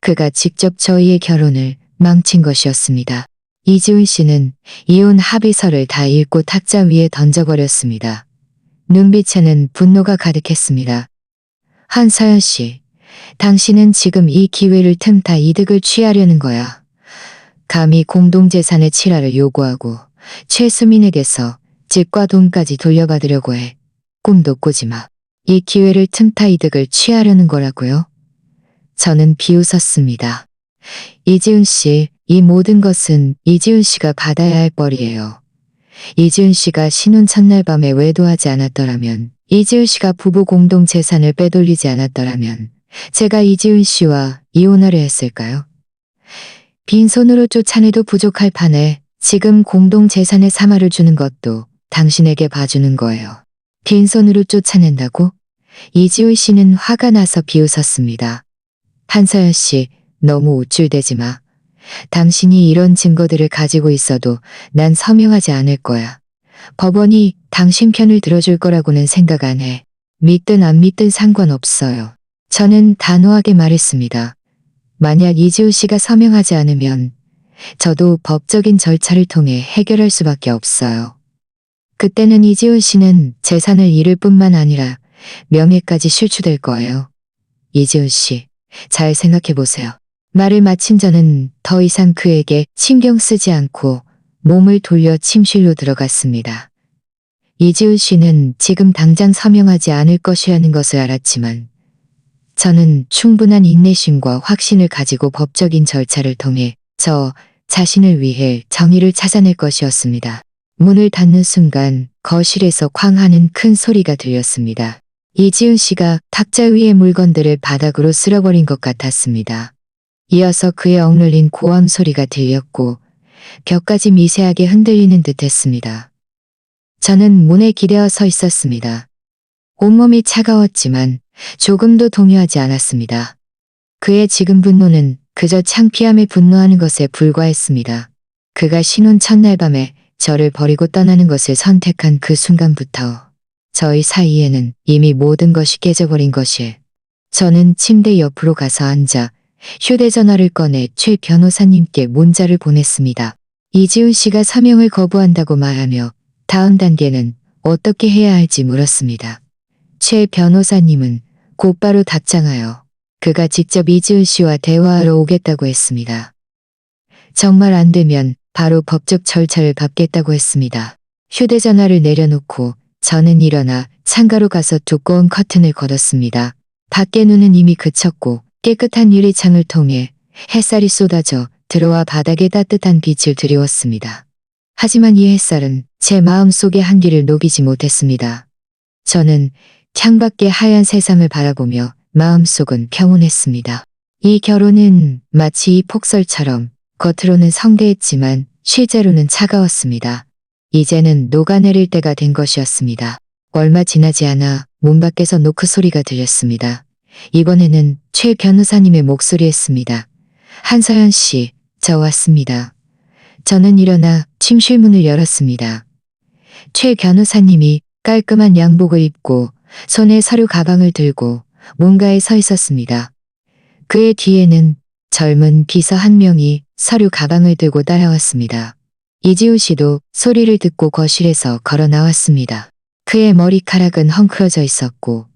그가 직접 저희의 결혼을 망친 것이었습니다. 이지훈 씨는 이혼 합의서를 다 읽고 탁자 위에 던져버렸습니다. 눈빛에는 분노가 가득했습니다. 한서연 씨, 당신은 지금 이 기회를 틈타 이득을 취하려는 거야. 감히 공동재산의 칠하를 요구하고 최수민에게서 집과 돈까지 돌려받으려고 해. 꿈도 꾸지 마. 이 기회를 틈타 이득을 취하려는 거라고요? 저는 비웃었습니다. 이지훈 씨, 이 모든 것은 이지훈 씨가 받아야 할 벌이에요. 이지훈 씨가 신혼 첫날 밤에 외도하지 않았더라면, 이지훈 씨가 부부 공동 재산을 빼돌리지 않았더라면 제가 이지훈 씨와 이혼하려 했을까요? 빈손으로 쫓아내도 부족할 판에 지금 공동 재산의 사마를 주는 것도 당신에게 봐주는 거예요. 빈손으로 쫓아낸다고? 이지훈 씨는 화가 나서 비웃었습니다. 한서연 씨, 너무 우쭐대지 마. 당신이 이런 증거들을 가지고 있어도 난 서명하지 않을 거야. 법원이 당신 편을 들어줄 거라고는 생각 안 해. 믿든 안 믿든 상관없어요. 저는 단호하게 말했습니다. 만약 이지훈 씨가 서명하지 않으면 저도 법적인 절차를 통해 해결할 수밖에 없어요. 그때는 이지훈 씨는 재산을 잃을 뿐만 아니라 명예까지 실추될 거예요. 이지훈 씨, 잘 생각해 보세요. 말을 마친 저는 더 이상 그에게 신경 쓰지 않고 몸을 돌려 침실로 들어갔습니다. 이지훈 씨는 지금 당장 서명하지 않을 것이라는 것을 알았지만 저는 충분한 인내심과 확신을 가지고 법적인 절차를 통해 저 자신을 위해 정의를 찾아낼 것이었습니다. 문을 닫는 순간 거실에서 쾅 하는 큰 소리가 들렸습니다. 이지훈 씨가 탁자 위의 물건들을 바닥으로 쓸어버린 것 같았습니다. 이어서 그의 억눌린 고함 소리가 들렸고 벽까지 미세하게 흔들리는 듯 했습니다. 저는 문에 기대어 서 있었습니다. 온몸이 차가웠지만 조금도 동요하지 않았습니다. 그의 지금 분노는 그저 창피함에 분노하는 것에 불과했습니다. 그가 신혼 첫날 밤에 저를 버리고 떠나는 것을 선택한 그 순간부터 저희 사이에는 이미 모든 것이 깨져버린 것이에요. 저는 침대 옆으로 가서 앉아 휴대전화를 꺼내 최 변호사님께 문자를 보냈습니다. 이지훈 씨가 서명을 거부한다고 말하며 다음 단계는 어떻게 해야 할지 물었습니다. 최 변호사님은 곧바로 답장하여 그가 직접 이지훈 씨와 대화하러 오겠다고 했습니다. 정말 안 되면 바로 법적 절차를 밟겠다고 했습니다. 휴대전화를 내려놓고 저는 일어나 창가로 가서 두꺼운 커튼을 걷었습니다. 밖의 눈은 이미 그쳤고 깨끗한 유리창을 통해 햇살이 쏟아져 들어와 바닥에 따뜻한 빛을 드리웠습니다. 하지만 이 햇살은 제 마음속의 한기를 녹이지 못했습니다. 저는 창밖의 하얀 세상을 바라보며 마음속은 평온했습니다. 이 결혼은 마치 이 폭설처럼 겉으로는 성대했지만 실제로는 차가웠습니다. 이제는 녹아내릴 때가 된 것이었습니다. 얼마 지나지 않아 문 밖에서 노크 소리가 들렸습니다. 이번에는 최 변호사님의 목소리였습니다. 한서연 씨, 저 왔습니다. 저는 일어나 침실 문을 열었습니다. 최 변호사님이 깔끔한 양복을 입고 손에 서류 가방을 들고 문가에 서 있었습니다. 그의 뒤에는 젊은 비서 한 명이 서류 가방을 들고 따라왔습니다. 이지훈 씨도 소리를 듣고 거실에서 걸어 나왔습니다. 그의 머리카락은 헝클어져 있었고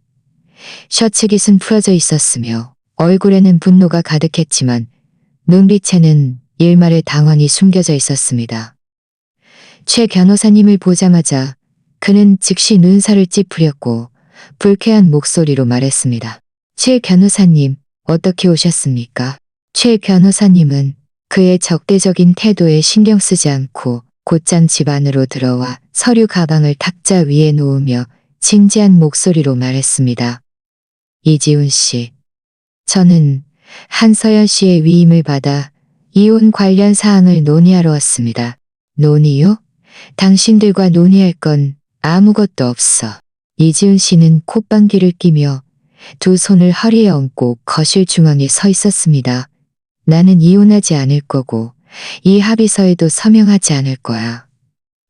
셔츠 깃은 풀어져 있었으며 얼굴에는 분노가 가득했지만 눈빛에는 일말의 당황이 숨겨져 있었습니다. 최 변호사님을 보자마자 그는 즉시 눈살을 찌푸렸고 불쾌한 목소리로 말했습니다. 최 변호사님, 어떻게 오셨습니까? 최 변호사님은 그의 적대적인 태도에 신경 쓰지 않고 곧장 집 안으로 들어와 서류 가방을 탁자 위에 놓으며 진지한 목소리로 말했습니다. 이지훈 씨, 저는 한서연 씨의 위임을 받아 이혼 관련 사항을 논의하러 왔습니다. 논의요? 당신들과 논의할 건 아무것도 없어. 이지훈 씨는 콧방귀를 끼며 두 손을 허리에 얹고 거실 중앙에 서 있었습니다. 나는 이혼하지 않을 거고 이 합의서에도 서명하지 않을 거야.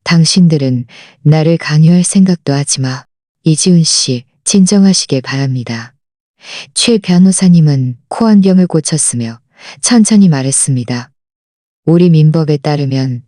당신들은 나를 강요할 생각도 하지 마. 이지훈 씨, 진정하시길 바랍니다. 최 변호사님은 코안경을 고쳤으며 천천히 말했습니다. 우리 민법에 따르면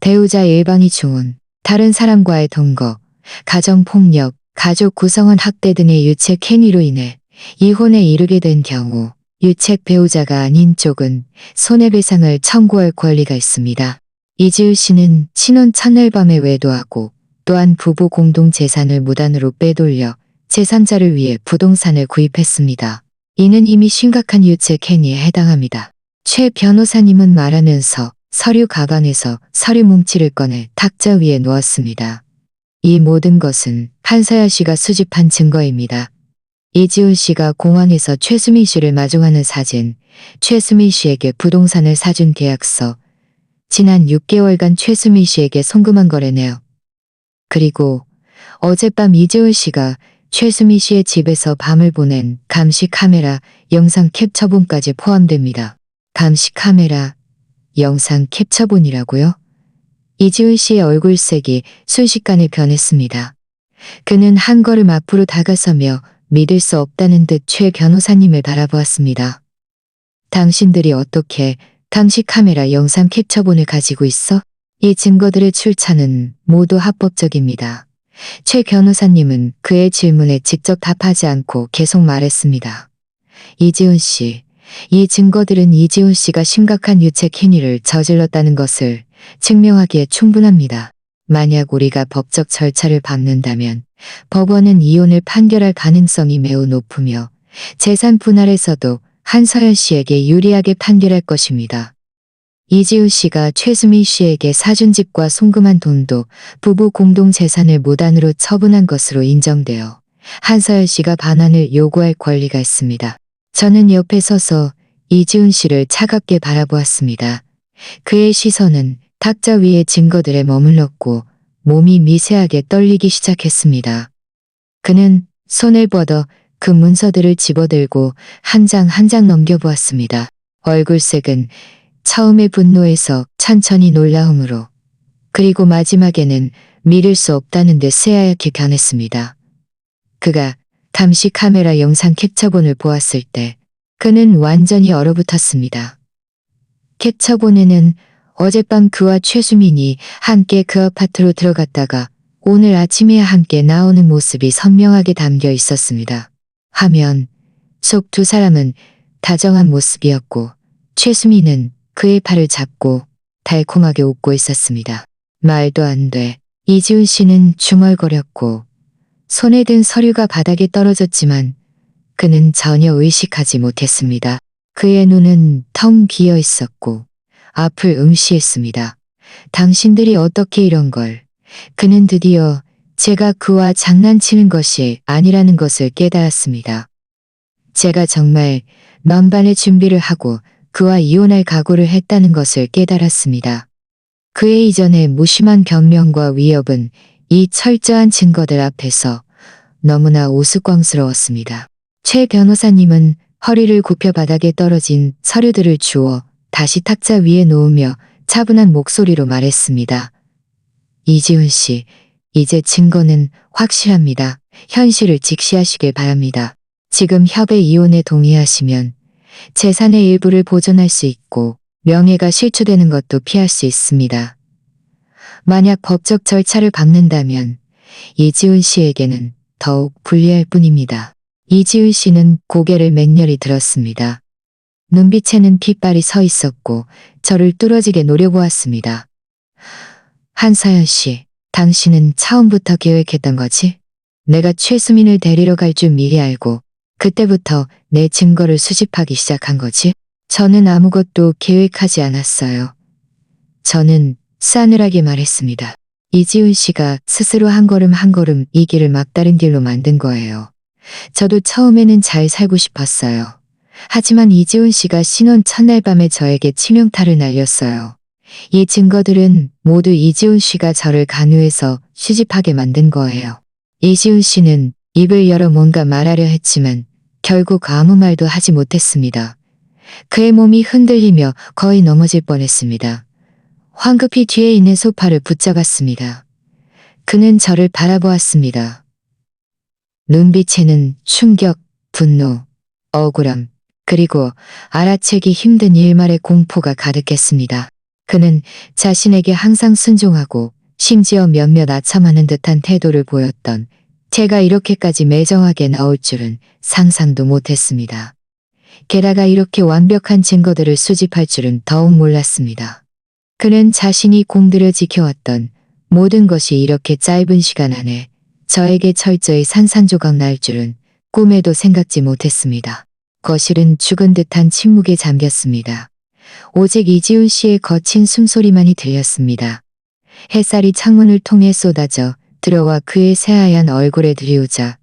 배우자 일방이 중혼, 다른 사람과의 동거, 가정폭력, 가족 구성원 학대 등의 유책 행위로 인해 이혼에 이르게 된 경우 유책 배우자가 아닌 쪽은 손해배상을 청구할 권리가 있습니다. 이지우 씨는 신혼 첫날 밤에 외도하고 또한 부부 공동 재산을 무단으로 빼돌려 제3자를 위해 부동산을 구입했습니다. 이는 이미 심각한 유책 행위에 해당합니다. 최 변호사님은 말하면서 서류 가방에서 서류 뭉치를 꺼내 탁자 위에 놓았습니다. 이 모든 것은 한서연 씨가 수집한 증거입니다. 이지훈 씨가 공항에서 최수민 씨를 마중하는 사진, 최수민 씨에게 부동산을 사준 계약서, 지난 6개월간 최수민 씨에게 송금한 거래네요. 그리고 어젯밤 이지훈 씨가 최수민 씨의 집에서 밤을 보낸 감시 카메라 영상 캡처본까지 포함됩니다. 감시 카메라 영상 캡처본이라고요? 이지훈 씨의 얼굴색이 순식간에 변했습니다. 그는 한 걸음 앞으로 다가서며 믿을 수 없다는 듯 최 변호사님을 바라보았습니다. 당신들이 어떻게 감시 카메라 영상 캡처본을 가지고 있어? 이 증거들의 출처는 모두 합법적입니다. 최 변호사님은 그의 질문에 직접 답하지 않고 계속 말했습니다. 이지훈 씨, 이 증거들은 이지훈 씨가 심각한 유책 행위를 저질렀다는 것을 증명하기에 충분합니다. 만약 우리가 법적 절차를 밟는다면 법원은 이혼을 판결할 가능성이 매우 높으며 재산 분할에서도 한서연 씨에게 유리하게 판결할 것입니다. 이지훈 씨가 최수민 씨에게 사준 집과 송금한 돈도 부부 공동 재산을 무단으로 처분한 것으로 인정되어 한서연 씨가 반환을 요구할 권리가 있습니다. 저는 옆에 서서 이지훈 씨를 차갑게 바라보았습니다. 그의 시선은 탁자 위의 증거들에 머물렀고 몸이 미세하게 떨리기 시작했습니다. 그는 손을 뻗어 그 문서들을 집어들고 한 장 한 장 넘겨보았습니다. 얼굴색은 처음에 분노에서 천천히 놀라움으로 그리고 마지막에는 믿을 수 없다는 데 새하얗게 변했습니다. 그가 감시 카메라 영상 캡처본을 보았을 때 그는 완전히 얼어붙었습니다. 캡처본에는 어젯밤 그와 최수민이 함께 그 아파트로 들어갔다가 오늘 아침에 함께 나오는 모습이 선명하게 담겨 있었습니다. 화면 속 두 사람은 다정한 모습이었고 최수민은 그의 팔을 잡고 달콤하게 웃고 있었습니다. 말도 안 돼. 이지훈 씨는 중얼거렸고 손에 든 서류가 바닥에 떨어졌지만 그는 전혀 의식하지 못했습니다. 그의 눈은 텅 비어 있었고 앞을 응시했습니다. 당신들이 어떻게 이런 걸. 그는 드디어 제가 그와 장난치는 것이 아니라는 것을 깨달았습니다. 제가 정말 만반의 준비를 하고 그와 이혼할 각오를 했다는 것을 깨달았습니다. 그의 이전의 무심한 변명과 위협은 이 철저한 증거들 앞에서 너무나 우스꽝스러웠습니다. 최 변호사님은 허리를 굽혀 바닥에 떨어진 서류들을 주워 다시 탁자 위에 놓으며 차분한 목소리로 말했습니다. 이지훈 씨, 이제 증거는 확실합니다. 현실을 직시하시길 바랍니다. 지금 협의 이혼에 동의하시면 재산의 일부를 보존할 수 있고 명예가 실추되는 것도 피할 수 있습니다. 만약 법적 절차를 밟는다면 이지훈 씨에게는 더욱 불리할 뿐입니다. 이지훈 씨는 고개를 맹렬히 들었습니다. 눈빛에는 핏발이 서 있었고 저를 뚫어지게 노려보았습니다. 한사연 씨, 당신은 처음부터 계획했던 거지? 내가 최수민을 데리러 갈 줄 미리 알고 그때부터 내 증거를 수집하기 시작한 거지? 저는 아무것도 계획하지 않았어요. 저는 싸늘하게 말했습니다. 이지훈 씨가 스스로 한 걸음 한 걸음 이 길을 막다른 길로 만든 거예요. 저도 처음에는 잘 살고 싶었어요. 하지만 이지훈 씨가 신혼 첫날 밤에 저에게 치명타를 날렸어요. 이 증거들은 모두 이지훈 씨가 저를 간우해서 수집하게 만든 거예요. 이지훈 씨는 입을 열어 뭔가 말하려 했지만 결국 아무 말도 하지 못했습니다. 그의 몸이 흔들리며 거의 넘어질 뻔했습니다. 황급히 뒤에 있는 소파를 붙잡았습니다. 그는 저를 바라보았습니다. 눈빛에는 충격, 분노, 억울함, 그리고 알아채기 힘든 일말의 공포가 가득했습니다. 그는 자신에게 항상 순종하고 심지어 몇몇 아첨하는 듯한 태도를 보였던 제가 이렇게까지 매정하게 나올 줄은 상상도 못했습니다. 게다가 이렇게 완벽한 증거들을 수집할 줄은 더욱 몰랐습니다. 그는 자신이 공들여 지켜왔던 모든 것이 이렇게 짧은 시간 안에 저에게 철저히 산산조각 날 줄은 꿈에도 생각지 못했습니다. 거실은 죽은 듯한 침묵에 잠겼습니다. 오직 이지훈 씨의 거친 숨소리만이 들렸습니다. 햇살이 창문을 통해 쏟아져 들어와 그의 새하얀 얼굴에 들이우자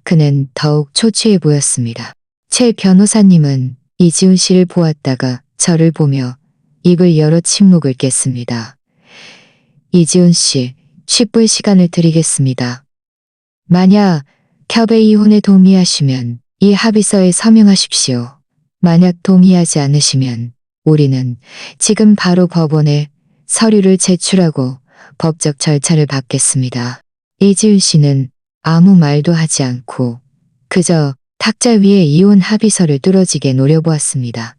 그는 더욱 초췌해 보였습니다. 최 변호사님은 이지훈 씨를 보았다가 저를 보며 입을 열어 침묵을 깼습니다. 이지훈 씨, 10분 시간을 드리겠습니다. 만약 협의 이혼에 동의하시면 이 합의서에 서명하십시오. 만약 동의하지 않으시면 우리는 지금 바로 법원에 서류를 제출하고 법적 절차를 받겠습니다. 이지훈 씨는 아무 말도 하지 않고 그저 탁자 위에 이혼 합의서를 뚫어지게 노려보았습니다.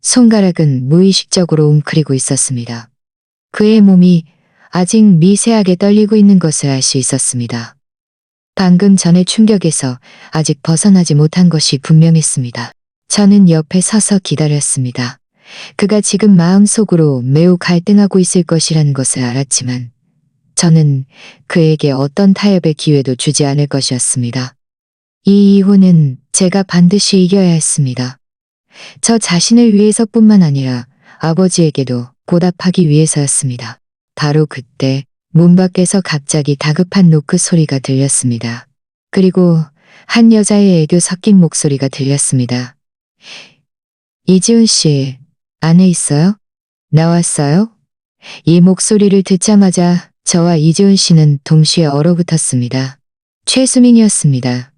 손가락은 무의식적으로 웅크리고 있었습니다. 그의 몸이 아직 미세하게 떨리고 있는 것을 알 수 있었습니다. 방금 전의 충격에서 아직 벗어나지 못한 것이 분명했습니다. 저는 옆에 서서 기다렸습니다. 그가 지금 마음속으로 매우 갈등하고 있을 것이라는 것을 알았지만 저는 그에게 어떤 타협의 기회도 주지 않을 것이었습니다. 이 이혼은 제가 반드시 이겨야 했습니다. 저 자신을 위해서뿐만 아니라 아버지에게도 보답하기 위해서였습니다. 바로 그때 문 밖에서 갑자기 다급한 노크 소리가 들렸습니다. 그리고 한 여자의 애교 섞인 목소리가 들렸습니다. 이지훈 씨, 안에 있어요? 나왔어요? 이 목소리를 듣자마자 저와 이지훈 씨는 동시에 얼어붙었습니다. 최수민이었습니다.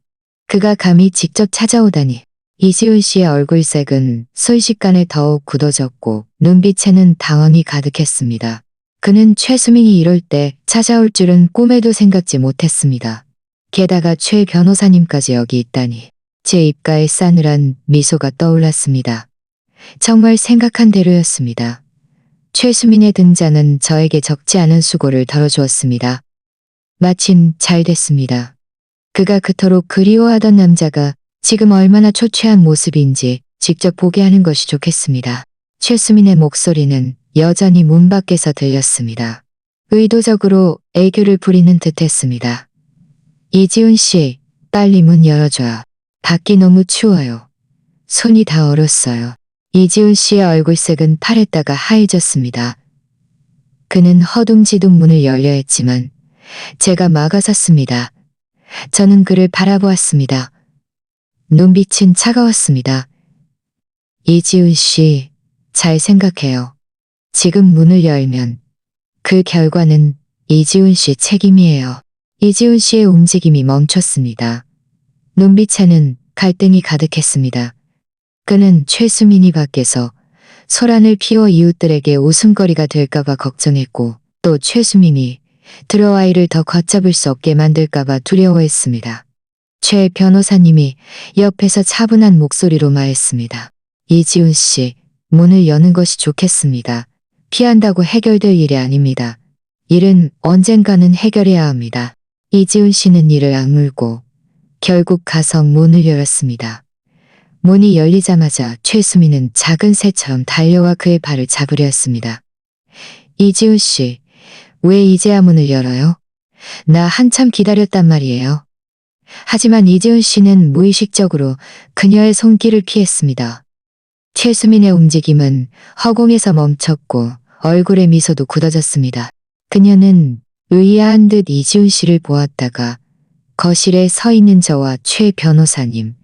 그가 감히 직접 찾아오다니. 이지훈 씨의 얼굴색은 순식간에 더욱 굳어졌고 눈빛에는 당황이 가득했습니다. 그는 최수민이 이럴 때 찾아올 줄은 꿈에도 생각지 못했습니다. 게다가 최 변호사님까지 여기 있다니. 제 입가에 싸늘한 미소가 떠올랐습니다. 정말 생각한 대로였습니다. 최수민의 등장은 저에게 적지 않은 수고를 덜어주었습니다. 마침 잘 됐습니다. 그가 그토록 그리워하던 남자가 지금 얼마나 초췌한 모습인지 직접 보게 하는 것이 좋겠습니다. 최수민의 목소리는 여전히 문 밖에서 들렸습니다. 의도적으로 애교를 부리는 듯했습니다. 이지훈 씨, 빨리 문 열어줘요. 밖이 너무 추워요. 손이 다 얼었어요. 이지훈 씨의 얼굴색은 파랬다가 하얘졌습니다. 그는 허둥지둥 문을 열려 했지만 제가 막아섰습니다. 저는 그를 바라보았습니다. 눈빛은 차가웠습니다. 이지훈 씨, 잘 생각해요. 지금 문을 열면 그 결과는 이지훈 씨 책임이에요. 이지훈 씨의 움직임이 멈췄습니다. 눈빛에는 갈등이 가득했습니다. 그는 최수민이 밖에서 소란을 피워 이웃들에게 웃음거리가 될까봐 걱정했고 또 최수민이 들어와 이를 더 걷잡을 수 없게 만들까봐 두려워했습니다. 최 변호사님이 옆에서 차분한 목소리로 말했습니다. 이지훈 씨, 문을 여는 것이 좋겠습니다. 피한다고 해결될 일이 아닙니다. 일은 언젠가는 해결해야 합니다. 이지훈 씨는 이를 악물고 결국 가서 문을 열었습니다. 문이 열리자마자 최수민은 작은 새처럼 달려와 그의 발을 잡으려 했습니다. 이지훈 씨, 왜 이제야 문을 열어요? 나 한참 기다렸단 말이에요. 하지만 이지훈 씨는 무의식적으로 그녀의 손길을 피했습니다. 최수민의 움직임은 허공에서 멈췄고 얼굴의 미소도 굳어졌습니다. 그녀는 의아한 듯 이지훈 씨를 보았다가 거실에 서 있는 저와 최 변호사님,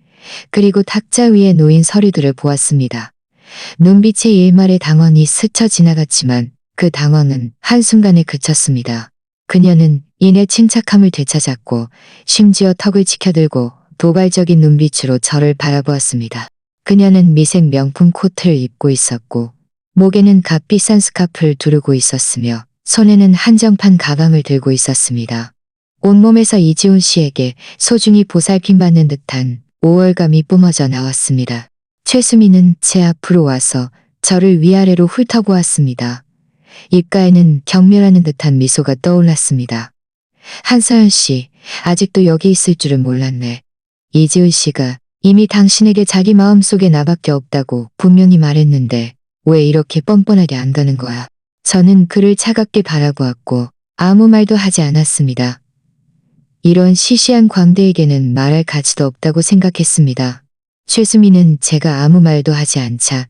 그리고 탁자 위에 놓인 서류들을 보았습니다. 눈빛의 일말의 당황이 스쳐 지나갔지만 그 당황은 한순간에 그쳤습니다. 그녀는 이내 침착함을 되찾았고 심지어 턱을 치켜들고 도발적인 눈빛으로 저를 바라보았습니다. 그녀는 미색 명품 코트를 입고 있었고 목에는 값비싼 스카프를 두르고 있었으며 손에는 한정판 가방을 들고 있었습니다. 온몸에서 이지훈 씨에게 소중히 보살핌받는 듯한 우월감이 뿜어져 나왔습니다. 최수민은 제 앞으로 와서 저를 위아래로 훑어보았습니다. 입가에는 경멸하는 듯한 미소가 떠올랐습니다. 한서연 씨, 아직도 여기 있을 줄은 몰랐네. 이지훈 씨가 이미 당신에게 자기 마음속에 나밖에 없다고 분명히 말했는데 왜 이렇게 뻔뻔하게 안다는 거야. 저는 그를 차갑게 바라보았고 아무 말도 하지 않았습니다. 이런 시시한 광대에게는 말할 가치도 없다고 생각했습니다. 최수민은 제가 아무 말도 하지 않자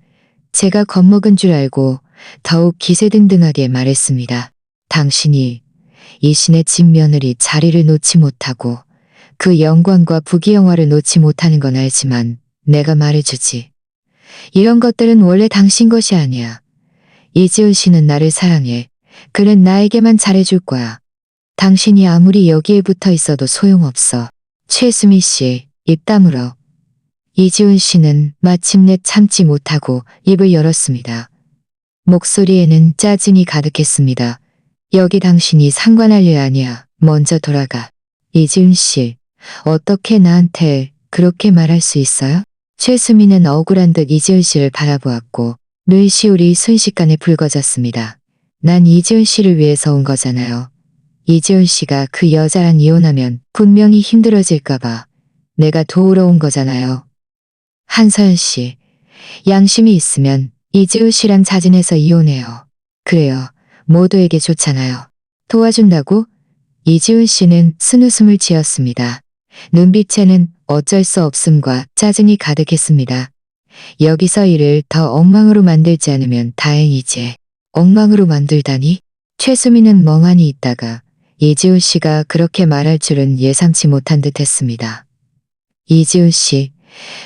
제가 겁먹은 줄 알고 더욱 기세등등하게 말했습니다. 당신이 이 신의 찐며느리 자리를 놓지 못하고 그 영광과 부귀영화를 놓지 못하는 건 알지만 내가 말해주지. 이런 것들은 원래 당신 것이 아니야. 이지훈 씨는 나를 사랑해. 그는 나에게만 잘해줄 거야. 당신이 아무리 여기에 붙어 있어도 소용없어. 최수미 씨, 입 다물어. 이지훈 씨는 마침내 참지 못하고 입을 열었습니다. 목소리에는 짜증이 가득했습니다. 여기 당신이 상관할 일 아니야. 먼저 돌아가. 이지훈 씨, 어떻게 나한테 그렇게 말할 수 있어요? 최수미는 억울한 듯 이지훈 씨를 바라보았고 눈시울이 순식간에 붉어졌습니다. 난 이지훈 씨를 위해서 온 거잖아요. 이지훈 씨가 그 여자랑 이혼하면 분명히 힘들어질까봐 내가 도우러 온 거잖아요. 한서연 씨, 양심이 있으면 이지훈 씨랑 자진해서 이혼해요. 그래요. 모두에게 좋잖아요. 도와준다고? 이지훈 씨는 쓴웃음을 지었습니다. 눈빛에는 어쩔 수 없음과 짜증이 가득했습니다. 여기서 일을 더 엉망으로 만들지 않으면 다행이지. 엉망으로 만들다니? 최수민은 멍하니 있다가 이지훈 씨가 그렇게 말할 줄은 예상치 못한 듯 했습니다. 이지훈 씨,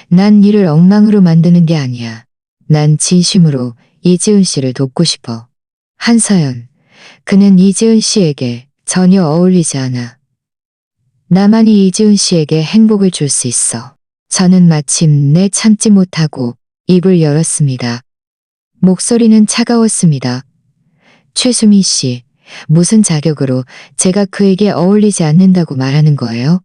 난 일을 엉망으로 만드는 게 아니야. 난 진심으로 이지훈 씨를 돕고 싶어. 한서연, 그는 이지훈 씨에게 전혀 어울리지 않아. 나만이 이지훈 씨에게 행복을 줄 수 있어. 저는 마침내 참지 못하고 입을 열었습니다. 목소리는 차가웠습니다. 최수미 씨, 무슨 자격으로 제가 그에게 어울리지 않는다고 말하는 거예요?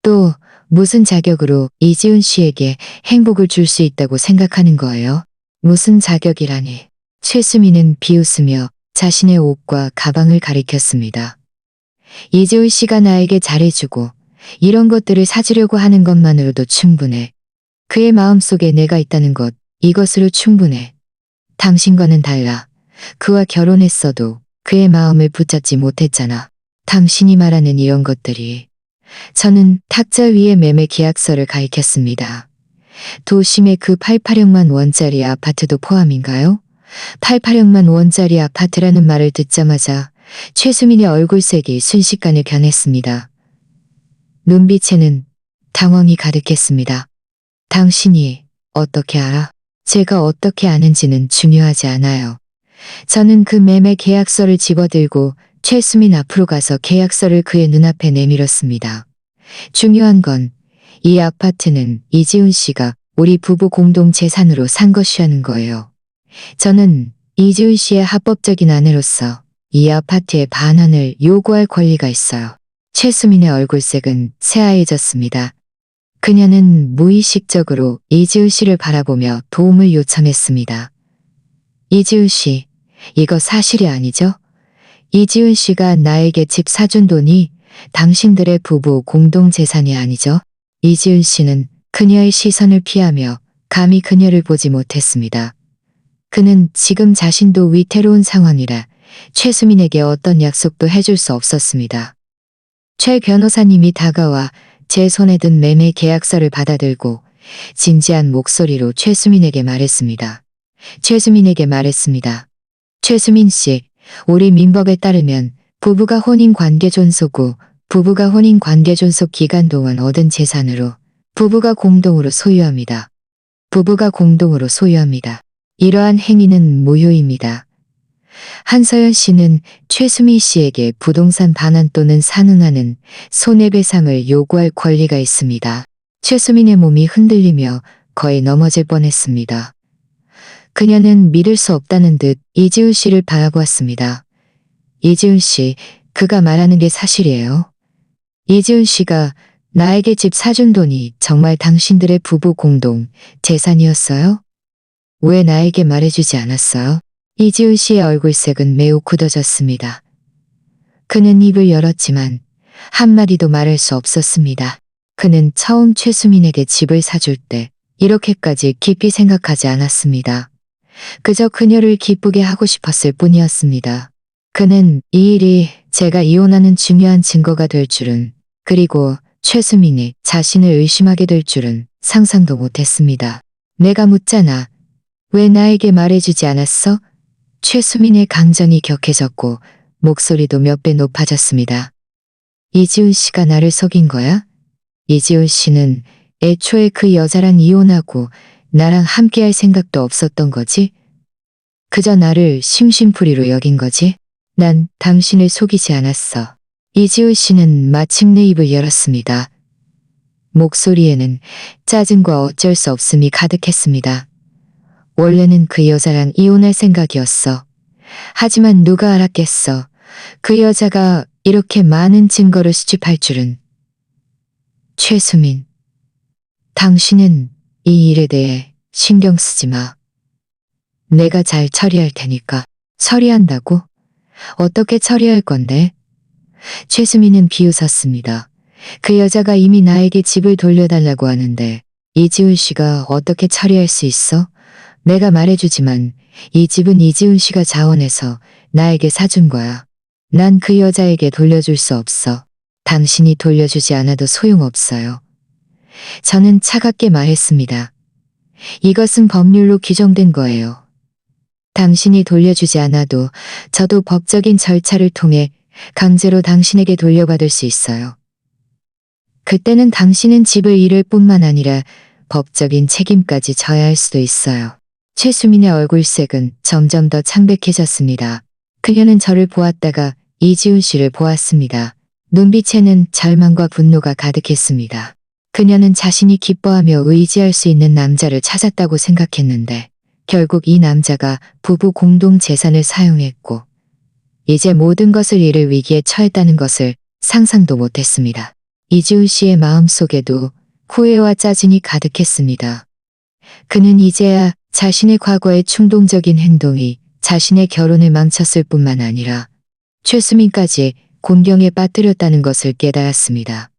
또 무슨 자격으로 이지훈 씨에게 행복을 줄 수 있다고 생각하는 거예요? 무슨 자격이라니. 최수미는 비웃으며 자신의 옷과 가방을 가리켰습니다. 이지훈 씨가 나에게 잘해주고 이런 것들을 사주려고 하는 것만으로도 충분해. 그의 마음속에 내가 있다는 것, 이것으로 충분해. 당신과는 달라. 그와 결혼했어도 그의 마음을 붙잡지 못했잖아. 당신이 말하는 이런 것들이. 저는 탁자 위에 매매 계약서를 가리켰습니다. 도심의 그 88억만 원짜리 아파트도 포함인가요? 88억만 원짜리 아파트라는 말을 듣자마자 최수민의 얼굴색이 순식간에 변했습니다. 눈빛에는 당황이 가득했습니다. 당신이 어떻게 알아? 제가 어떻게 아는지는 중요하지 않아요. 저는 그 매매 계약서를 집어들고 최수민 앞으로 가서 계약서를 그의 눈앞에 내밀었습니다. 중요한 건 이 아파트는 이지훈 씨가 우리 부부 공동 재산으로 산 것이라는 거예요. 저는 이지훈 씨의 합법적인 아내로서 이 아파트의 반환을 요구할 권리가 있어요. 최수민의 얼굴색은 새하얘졌습니다. 그녀는 무의식적으로 이지훈 씨를 바라보며 도움을 요청했습니다. 이지훈 씨, 이거 사실이 아니죠? 이지훈 씨가 나에게 집 사준 돈이 당신들의 부부 공동 재산이 아니죠? 이지은 씨는 그녀의 시선을 피하며 감히 그녀를 보지 못했습니다. 그는 지금 자신도 위태로운 상황이라 최수민에게 어떤 약속도 해줄 수 없었습니다. 최 변호사님이 다가와 제 손에 든 매매 계약서를 받아들고 진지한 목소리로 최수민에게 말했습니다. 최수민에게 말했습니다. 최수민 씨, 우리 민법에 따르면 부부가 혼인관계 존속 후 부부가 혼인관계 존속 기간 동안 얻은 재산으로 부부가 공동으로 소유합니다. 부부가 공동으로 소유합니다. 이러한 행위는 무효입니다. 한서연 씨는 최수민 씨에게 부동산 반환 또는 상응하는 손해배상을 요구할 권리가 있습니다. 최수민의 몸이 흔들리며 거의 넘어질 뻔했습니다. 그녀는 믿을 수 없다는 듯 이지훈 씨를 바라보았습니다. 이지훈 씨, 그가 말하는 게 사실이에요? 이지훈 씨가 나에게 집 사준 돈이 정말 당신들의 부부 공동 재산이었어요? 왜 나에게 말해주지 않았어요? 이지훈 씨의 얼굴색은 매우 굳어졌습니다. 그는 입을 열었지만 한마디도 말할 수 없었습니다. 그는 처음 최수민에게 집을 사줄 때 이렇게까지 깊이 생각하지 않았습니다. 그저 그녀를 기쁘게 하고 싶었을 뿐이었습니다. 그는 이 일이 제가 이혼하는 중요한 증거가 될 줄은, 그리고 최수민이 자신을 의심하게 될 줄은 상상도 못했습니다. 내가 묻잖아. 왜 나에게 말해주지 않았어? 최수민의 감정이 격해졌고 목소리도 몇 배 높아졌습니다. 이지훈 씨가 나를 속인 거야? 이지훈 씨는 애초에 그 여자랑 이혼하고 나랑 함께할 생각도 없었던 거지? 그저 나를 심심풀이로 여긴 거지? 난 당신을 속이지 않았어. 이지훈 씨는 마침내 입을 열었습니다. 목소리에는 짜증과 어쩔 수 없음이 가득했습니다. 원래는 그 여자랑 이혼할 생각이었어. 하지만 누가 알았겠어. 그 여자가 이렇게 많은 증거를 수집할 줄은. 최수민, 당신은 이 일에 대해 신경 쓰지 마. 내가 잘 처리할 테니까. 처리한다고? 어떻게 처리할 건데? 최수민은 비웃었습니다. 그 여자가 이미 나에게 집을 돌려달라고 하는데 이지훈 씨가 어떻게 처리할 수 있어? 내가 말해주지만 이 집은 이지훈 씨가 자원해서 나에게 사준 거야. 난 그 여자에게 돌려줄 수 없어. 당신이 돌려주지 않아도 소용없어요. 저는 차갑게 말했습니다. 이것은 법률로 규정된 거예요. 당신이 돌려주지 않아도 저도 법적인 절차를 통해 강제로 당신에게 돌려받을 수 있어요. 그때는 당신은 집을 잃을 뿐만 아니라 법적인 책임까지 져야 할 수도 있어요. 최수민의 얼굴색은 점점 더 창백해졌습니다. 그녀는 저를 보았다가 이지훈 씨를 보았습니다. 눈빛에는 절망과 분노가 가득했습니다. 그녀는 자신이 기뻐하며 의지할 수 있는 남자를 찾았다고 생각했는데 결국 이 남자가 부부 공동 재산을 사용했고 이제 모든 것을 잃을 위기에 처했다는 것을 상상도 못했습니다. 이지훈 씨의 마음속에도 후회와 짜증이 가득했습니다. 그는 이제야 자신의 과거의 충동적인 행동이 자신의 결혼을 망쳤을 뿐만 아니라 최수민까지 곤경에 빠뜨렸다는 것을 깨달았습니다.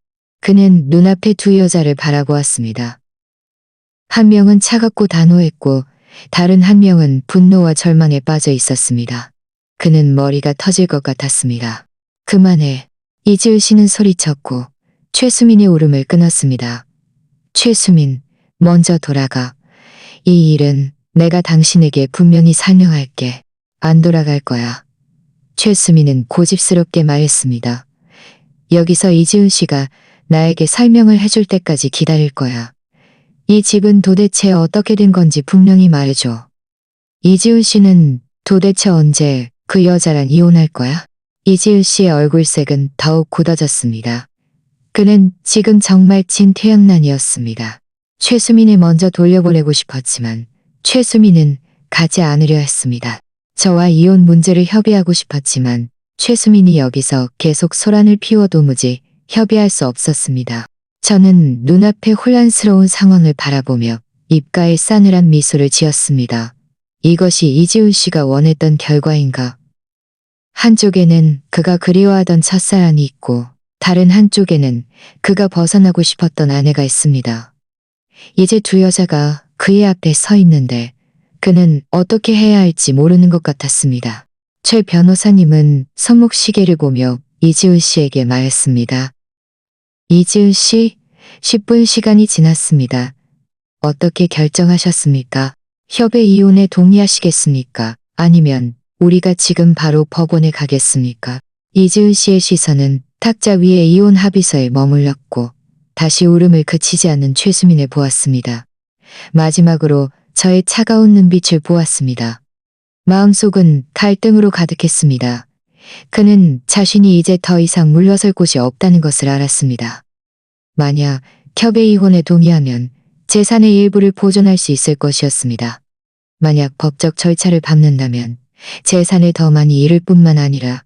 그는 눈앞에 두 여자를 바라보았습니다. 한 명은 차갑고 단호했고 다른 한 명은 분노와 절망에 빠져 있었습니다. 그는 머리가 터질 것 같았습니다. 그만해. 이지은 씨는 소리쳤고 최수민의 울음을 끊었습니다. 최수민, 먼저 돌아가. 이 일은 내가 당신에게 분명히 설명할게. 안 돌아갈 거야. 최수민은 고집스럽게 말했습니다. 여기서 이지은 씨가 나에게 설명을 해줄 때까지 기다릴 거야. 이 집은 도대체 어떻게 된 건지 분명히 말해줘. 이지은 씨는 도대체 언제 그 여자랑 이혼할 거야? 이지은 씨의 얼굴색은 더욱 굳어졌습니다. 그는 지금 정말 진퇴양난이었습니다. 최수민을 먼저 돌려보내고 싶었지만 최수민은 가지 않으려 했습니다. 저와 이혼 문제를 협의하고 싶었지만 최수민이 여기서 계속 소란을 피워 도무지 협의할 수 없었습니다. 저는 눈앞의 혼란스러운 상황을 바라보며 입가에 싸늘한 미소를 지었습니다. 이것이 이지훈 씨가 원했던 결과인가? 한쪽에는 그가 그리워하던 첫사랑이 있고 다른 한쪽에는 그가 벗어나고 싶었던 아내가 있습니다. 이제 두 여자가 그의 앞에 서 있는데 그는 어떻게 해야 할지 모르는 것 같았습니다. 최 변호사님은 손목시계를 보며 이지훈 씨에게 말했습니다. 이지훈 씨, 10분 시간이 지났습니다. 어떻게 결정하셨습니까? 협의 이혼에 동의하시겠습니까? 아니면 우리가 지금 바로 법원에 가겠습니까? 이지훈 씨의 시선은 탁자 위에 이혼 합의서에 머물렀고 다시 울음을 그치지 않는 최수민을 보았습니다. 마지막으로 저의 차가운 눈빛을 보았습니다. 마음속은 갈등으로 가득했습니다. 그는 자신이 이제 더 이상 물러설 곳이 없다는 것을 알았습니다. 만약 협의 이혼에 동의하면 재산의 일부를 보존할 수 있을 것이었습니다. 만약 법적 절차를 밟는다면 재산을 더 많이 잃을 뿐만 아니라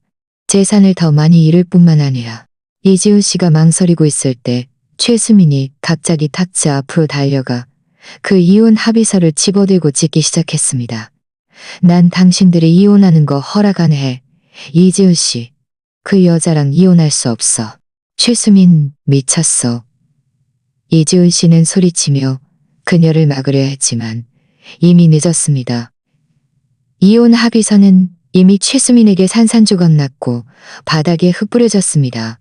이지훈 씨가 망설이고 있을 때 최수민이 갑자기 탁자 앞으로 달려가 그 이혼 합의서를 집어들고 찍기 시작했습니다. 난 당신들이 이혼하는 거 허락 안 해. 이지훈 씨, 그 여자랑 이혼할 수 없어. 최수민, 미쳤어. 이지훈 씨는 소리치며 그녀를 막으려 했지만 이미 늦었습니다. 이혼 합의서는 이미 최수민에게 산산조각 났고 바닥에 흩뿌려졌습니다.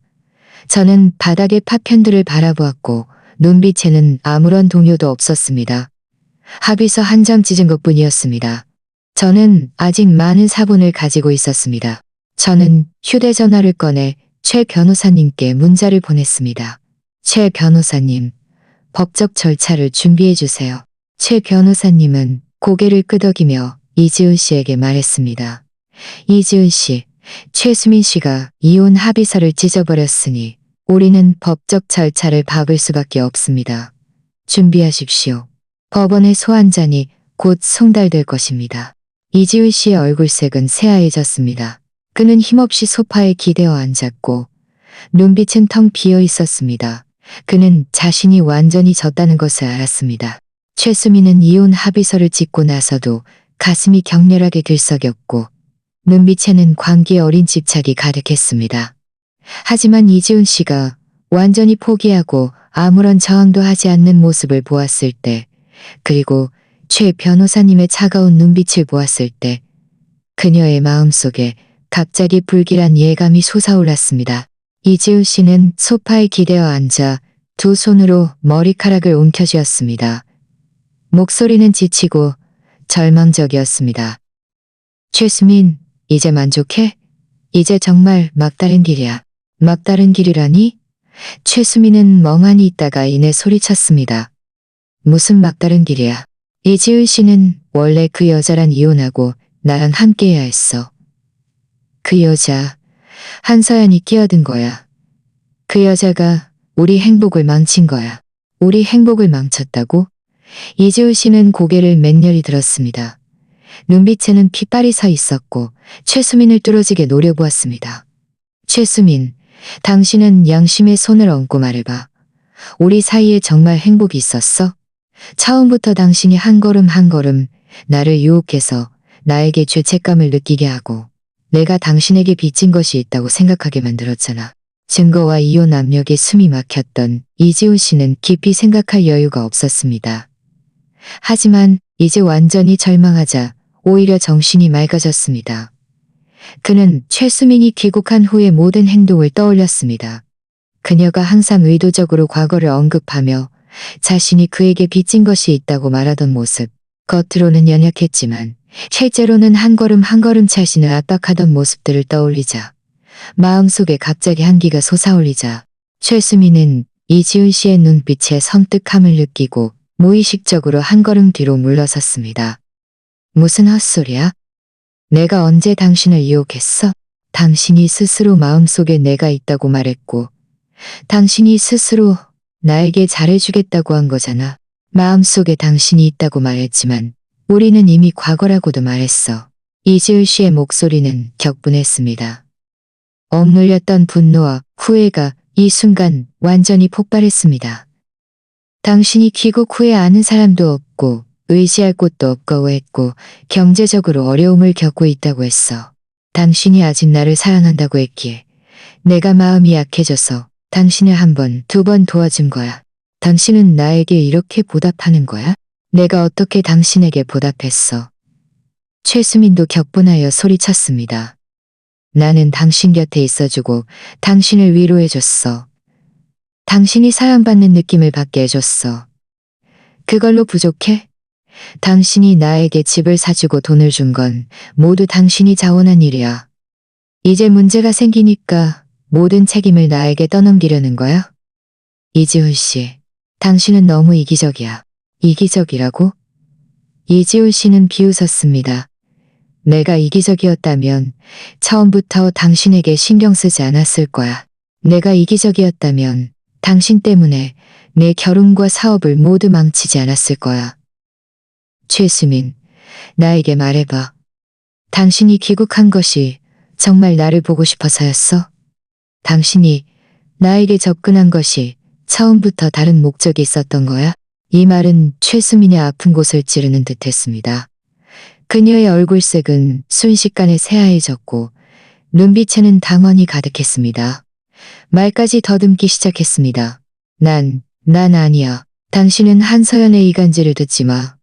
저는 바닥의 파편들을 바라보았고 눈빛에는 아무런 동요도 없었습니다. 합의서 한 장 찢은 것뿐이었습니다. 저는 아직 많은 사본을 가지고 있었습니다. 저는 휴대전화를 꺼내 최 변호사님께 문자를 보냈습니다. 최 변호사님, 법적 절차를 준비해 주세요. 최 변호사님은 고개를 끄덕이며 이지훈 씨에게 말했습니다. 이지훈 씨, 최수민 씨가 이혼 합의서를 찢어버렸으니 우리는 법적 절차를 밟을 수밖에 없습니다. 준비하십시오. 법원의 소환잔이 곧 송달될 것입니다. 이지훈 씨의 얼굴색은 새하얘졌습니다. 그는 힘없이 소파에 기대어 앉았고 눈빛은 텅 비어 있었습니다. 그는 자신이 완전히 졌다는 것을 알았습니다. 최수민은 이혼 합의서를 찍고 나서도 가슴이 격렬하게 들썩였고 눈빛에는 광기에 어린 집착이 가득했습니다. 하지만 이지훈 씨가 완전히 포기하고 아무런 저항도 하지 않는 모습을 보았을 때, 그리고 최 변호사님의 차가운 눈빛을 보았을 때 그녀의 마음속에 갑자기 불길한 예감이 솟아올랐습니다. 이지훈 씨는 소파에 기대어 앉아 두 손으로 머리카락을 움켜쥐었습니다. 목소리는 지치고 절망적이었습니다. 최수민, 이제 만족해? 이제 정말 막다른 길이야. 막다른 길이라니? 최수민은 멍하니 있다가 이내 소리쳤습니다. 무슨 막다른 길이야? 이지훈 씨는 원래 그 여자랑 이혼하고 나랑 함께해야 했어. 그 여자, 한서연이 끼어든 거야. 그 여자가 우리 행복을 망친 거야. 우리 행복을 망쳤다고? 이지훈 씨는 고개를 맹렬히 들었습니다. 눈빛에는 핏발이 서 있었고 최수민을 뚫어지게 노려보았습니다. 최수민, 당신은 양심의 손을 얹고 말해봐. 우리 사이에 정말 행복이 있었어? 처음부터 당신이 한 걸음 한 걸음 나를 유혹해서 나에게 죄책감을 느끼게 하고 내가 당신에게 빚진 것이 있다고 생각하게 만들었잖아. 증거와 이혼 압력에 숨이 막혔던 이지훈 씨는 깊이 생각할 여유가 없었습니다. 하지만 이제 완전히 절망하자 오히려 정신이 맑아졌습니다. 그는 최수민이 귀국한 후의 모든 행동을 떠올렸습니다. 그녀가 항상 의도적으로 과거를 언급하며 자신이 그에게 빚진 것이 있다고 말하던 모습, 겉으로는 연약했지만 실제로는 한 걸음 한 걸음 자신을 압박하던 모습들을 떠올리자 마음속에 갑자기 한기가 솟아올리자 최수민은 이지훈 씨의 눈빛에 섬뜩함을 느끼고 무의식적으로 한 걸음 뒤로 물러섰습니다. 무슨 헛소리야? 내가 언제 당신을 유혹했어? 당신이 스스로 마음속에 내가 있다고 말했고 당신이 스스로 나에게 잘해주겠다고 한 거잖아. 마음속에 당신이 있다고 말했지만 우리는 이미 과거라고도 말했어. 이지훈 씨의 목소리는 격분했습니다. 억눌렸던 분노와 후회가 이 순간 완전히 폭발했습니다. 당신이 귀국 후에 아는 사람도 없고 의지할 곳도 없고 했고 경제적으로 어려움을 겪고 있다고 했어. 당신이 아직 나를 사랑한다고 했기에 내가 마음이 약해져서 당신을 한 번, 두 번 도와준 거야. 당신은 나에게 이렇게 보답하는 거야? 내가 어떻게 당신에게 보답했어? 최수민도 격분하여 소리쳤습니다. 나는 당신 곁에 있어주고 당신을 위로해줬어. 당신이 사랑받는 느낌을 받게 해줬어. 그걸로 부족해? 당신이 나에게 집을 사주고 돈을 준 건 모두 당신이 자원한 일이야. 이제 문제가 생기니까 모든 책임을 나에게 떠넘기려는 거야? 이지훈 씨, 당신은 너무 이기적이야. 이기적이라고? 이지훈 씨는 비웃었습니다. 내가 이기적이었다면 처음부터 당신에게 신경 쓰지 않았을 거야. 내가 이기적이었다면 당신 때문에 내 결혼과 사업을 모두 망치지 않았을 거야. 최수민, 나에게 말해봐. 당신이 귀국한 것이 정말 나를 보고 싶어서였어? 당신이 나에게 접근한 것이 처음부터 다른 목적이 있었던 거야? 이 말은 최수민의 아픈 곳을 찌르는 듯했습니다. 그녀의 얼굴색은 순식간에 새하얘졌고 눈빛에는 당황이 가득했습니다. 말까지 더듬기 시작했습니다. 난 아니야. 당신은 한서연의 이간질을 듣지 마.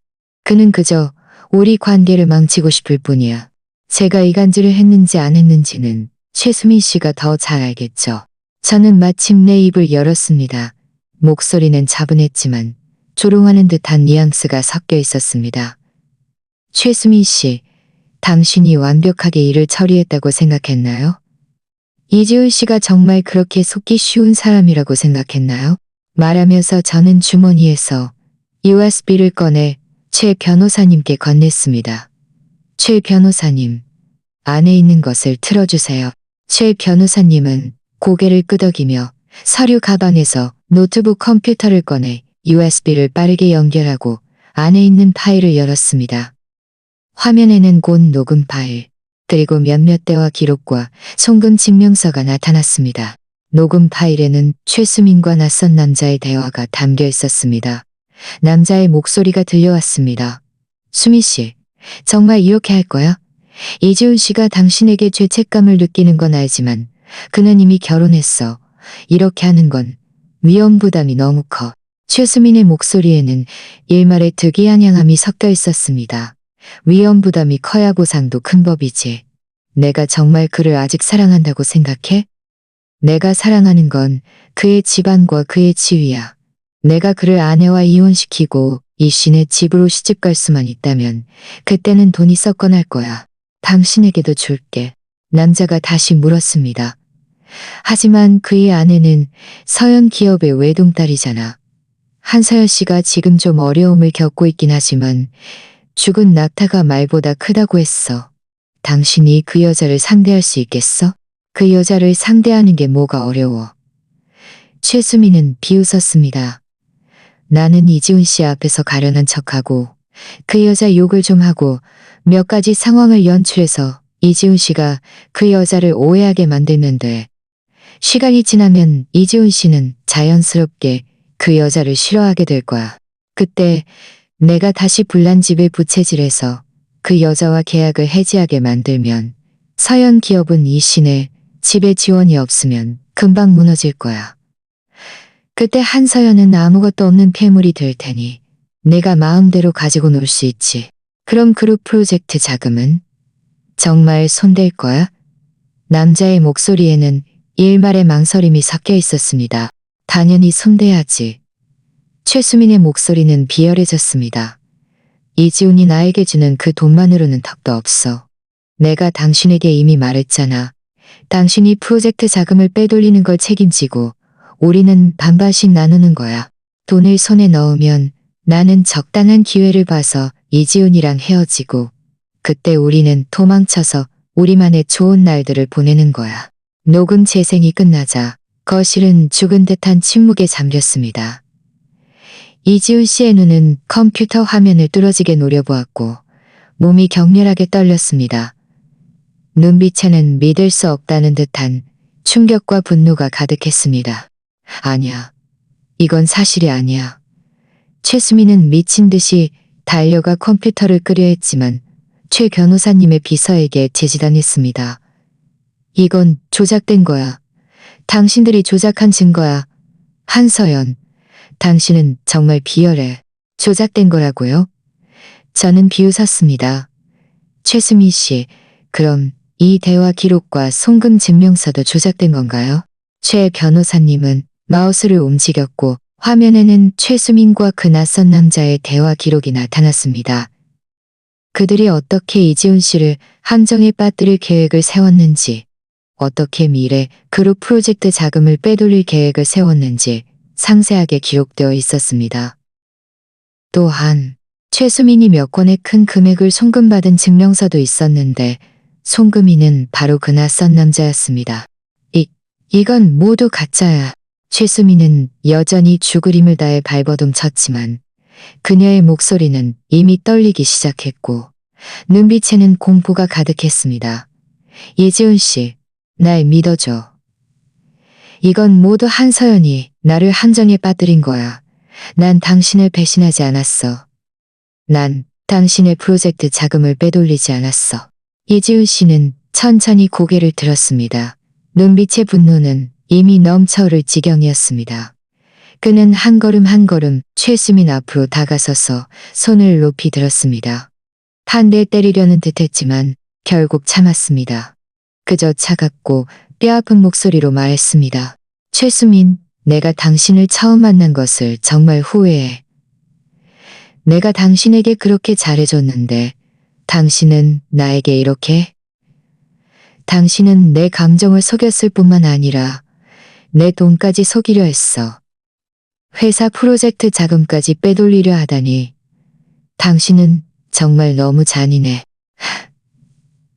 그는 그저 우리 관계를 망치고 싶을 뿐이야. 제가 이간질을 했는지 안 했는지는 최수민 씨가 더 잘 알겠죠. 저는 마침내 입을 열었습니다. 목소리는 차분했지만 조롱하는 듯한 뉘앙스가 섞여 있었습니다. 최수민 씨, 당신이 완벽하게 일을 처리했다고 생각했나요? 이지훈 씨가 정말 그렇게 속기 쉬운 사람이라고 생각했나요? 말하면서 저는 주머니에서 USB를 꺼내 최 변호사님께 건넸습니다. 최 변호사님, 안에 있는 것을 틀어주세요. 최 변호사님은 고개를 끄덕이며 서류 가방에서 노트북 컴퓨터를 꺼내 USB를 빠르게 연결하고 안에 있는 파일을 열었습니다. 화면에는 곧 녹음 파일, 그리고 몇몇 대화 기록과 송금 증명서가 나타났습니다. 녹음 파일에는 최수민과 낯선 남자의 대화가 담겨 있었습니다. 남자의 목소리가 들려왔습니다. 수민 씨, 정말 이렇게 할 거야? 이지훈 씨가 당신에게 죄책감을 느끼는 건 알지만 그는 이미 결혼했어. 이렇게 하는 건 위험 부담이 너무 커. 최수민의 목소리에는 일말의 특이한 향함이 섞여 있었습니다. 위험 부담이 커야 보상도 큰 법이지. 내가 정말 그를 아직 사랑한다고 생각해? 내가 사랑하는 건 그의 집안과 그의 지위야. 내가 그를 아내와 이혼시키고 이 씨네 집으로 시집갈 수만 있다면 그때는 돈이 썩어날 거야. 당신에게도 줄게. 남자가 다시 물었습니다. 하지만 그의 아내는 서현 기업의 외동딸이잖아. 한서연 씨가 지금 좀 어려움을 겪고 있긴 하지만 죽은 낙타가 말보다 크다고 했어. 당신이 그 여자를 상대할 수 있겠어? 그 여자를 상대하는 게 뭐가 어려워. 최수민은 비웃었습니다. 나는 이지훈 씨 앞에서 가련한 척하고 그 여자 욕을 좀 하고 몇 가지 상황을 연출해서 이지훈 씨가 그 여자를 오해하게 만들면 돼. 시간이 지나면 이지훈 씨는 자연스럽게 그 여자를 싫어하게 될 거야. 그때 내가 다시 불난집에 부채질해서 그 여자와 계약을 해지하게 만들면 서현 기업은 이 씨네 집에 지원이 없으면 금방 무너질 거야. 그때 한서연은 아무것도 없는 폐물이 될 테니 내가 마음대로 가지고 놀 수 있지. 그럼 그룹 프로젝트 자금은? 정말 손댈 거야? 남자의 목소리에는 일말의 망설임이 섞여 있었습니다. 당연히 손대야지. 최수민의 목소리는 비열해졌습니다. 이지훈이 나에게 주는 그 돈만으로는 턱도 없어. 내가 당신에게 이미 말했잖아. 당신이 프로젝트 자금을 빼돌리는 걸 책임지고 우리는 반반씩 나누는 거야. 돈을 손에 넣으면 나는 적당한 기회를 봐서 이지훈이랑 헤어지고 그때 우리는 도망쳐서 우리만의 좋은 날들을 보내는 거야. 녹음 재생이 끝나자 거실은 죽은 듯한 침묵에 잠겼습니다. 이지훈 씨의 눈은 컴퓨터 화면을 뚫어지게 노려보았고 몸이 격렬하게 떨렸습니다. 눈빛에는 믿을 수 없다는 듯한 충격과 분노가 가득했습니다. 아니야. 이건 사실이 아니야. 최수민은 미친 듯이 달려가 컴퓨터를 끄려 했지만 최 변호사님의 비서에게 제지당했습니다. 이건 조작된 거야. 당신들이 조작한 증거야. 한서연, 당신은 정말 비열해. 조작된 거라고요? 저는 비웃었습니다. 최수미 씨, 그럼 이 대화 기록과 송금 증명서도 조작된 건가요? 최 변호사님은 마우스를 움직였고 화면에는 최수민과 그 낯선 남자의 대화 기록이 나타났습니다. 그들이 어떻게 이지훈 씨를 함정에 빠뜨릴 계획을 세웠는지, 어떻게 미래 그룹 프로젝트 자금을 빼돌릴 계획을 세웠는지 상세하게 기록되어 있었습니다. 또한 최수민이 몇 건의 큰 금액을 송금받은 증명서도 있었는데 송금인은 바로 그 낯선 남자였습니다. 이건 모두 가짜야. 최수민은 여전히 죽을 힘을 다해 발버둥 쳤지만 그녀의 목소리는 이미 떨리기 시작했고 눈빛에는 공포가 가득했습니다. 이지훈 씨, 날 믿어줘. 이건 모두 한서연이 나를 함정에 빠뜨린 거야. 난 당신을 배신하지 않았어. 난 당신의 프로젝트 자금을 빼돌리지 않았어. 이지훈 씨는 천천히 고개를 들었습니다. 눈빛의 분노는 이미 넘쳐흐를 지경이었습니다. 그는 한 걸음 한 걸음 최수민 앞으로 다가서서 손을 높이 들었습니다. 한 대 때리려는 듯했지만 결국 참았습니다. 그저 차갑고 뼈아픈 목소리로 말했습니다. 최수민, 내가 당신을 처음 만난 것을 정말 후회해. 내가 당신에게 그렇게 잘해줬는데 당신은 나에게 이렇게? 당신은 내 감정을 속였을 뿐만 아니라 내 돈까지 속이려 했어. 회사 프로젝트 자금까지 빼돌리려 하다니. 당신은 정말 너무 잔인해.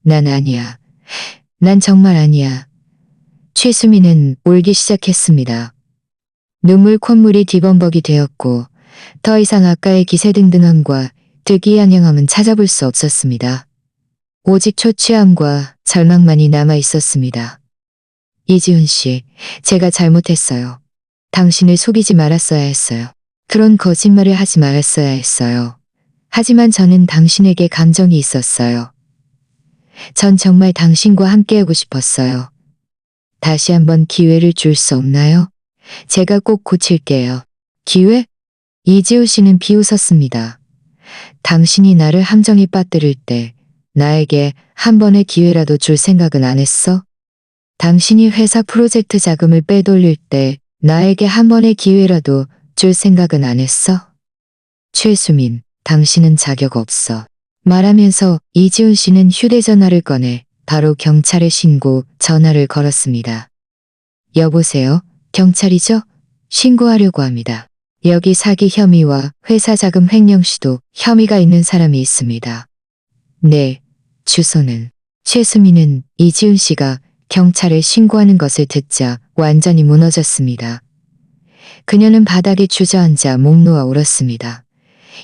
난 아니야. 난 정말 아니야. 최수민은 울기 시작했습니다. 눈물 콧물이 뒤범벅이 되었고 더 이상 아까의 기세등등함과 득이양양함은 찾아볼 수 없었습니다. 오직 초취함과 절망만이 남아 있었습니다. 이지훈 씨, 제가 잘못했어요. 당신을 속이지 말았어야 했어요. 그런 거짓말을 하지 말았어야 했어요. 하지만 저는 당신에게 감정이 있었어요. 전 정말 당신과 함께하고 싶었어요. 다시 한번 기회를 줄 수 없나요? 제가 꼭 고칠게요. 기회? 이지훈 씨는 비웃었습니다. 당신이 나를 함정에 빠뜨릴 때 나에게 한 번의 기회라도 줄 생각은 안 했어? 당신이 회사 프로젝트 자금을 빼돌릴 때 나에게 한 번의 기회라도 줄 생각은 안 했어? 최수민, 당신은 자격 없어. 말하면서 이지훈 씨는 휴대전화를 꺼내 바로 경찰에 신고 전화를 걸었습니다. 여보세요? 경찰이죠? 신고하려고 합니다. 여기 사기 혐의와 회사 자금 횡령 시도 혐의가 있는 사람이 있습니다. 네, 주소는. 최수민은 이지훈 씨가 경찰에 신고하는 것을 듣자 완전히 무너졌습니다. 그녀는 바닥에 주저앉아 목 놓아 울었습니다.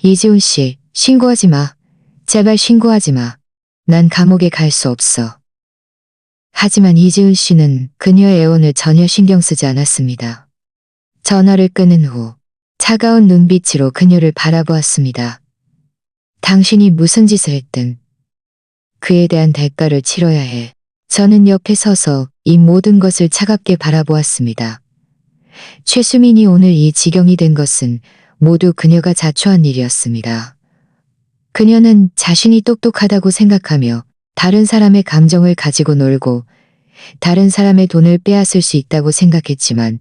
이지훈 씨, 신고하지 마. 제발 신고하지 마. 난 감옥에 갈 수 없어. 하지만 이지훈 씨는 그녀의 애원을 전혀 신경 쓰지 않았습니다. 전화를 끊은 후 차가운 눈빛으로 그녀를 바라보았습니다. 당신이 무슨 짓을 했든 그에 대한 대가를 치러야 해. 저는 옆에 서서 이 모든 것을 차갑게 바라보았습니다. 최수민이 오늘 이 지경이 된 것은 모두 그녀가 자초한 일이었습니다. 그녀는 자신이 똑똑하다고 생각하며 다른 사람의 감정을 가지고 놀고 다른 사람의 돈을 빼앗을 수 있다고 생각했지만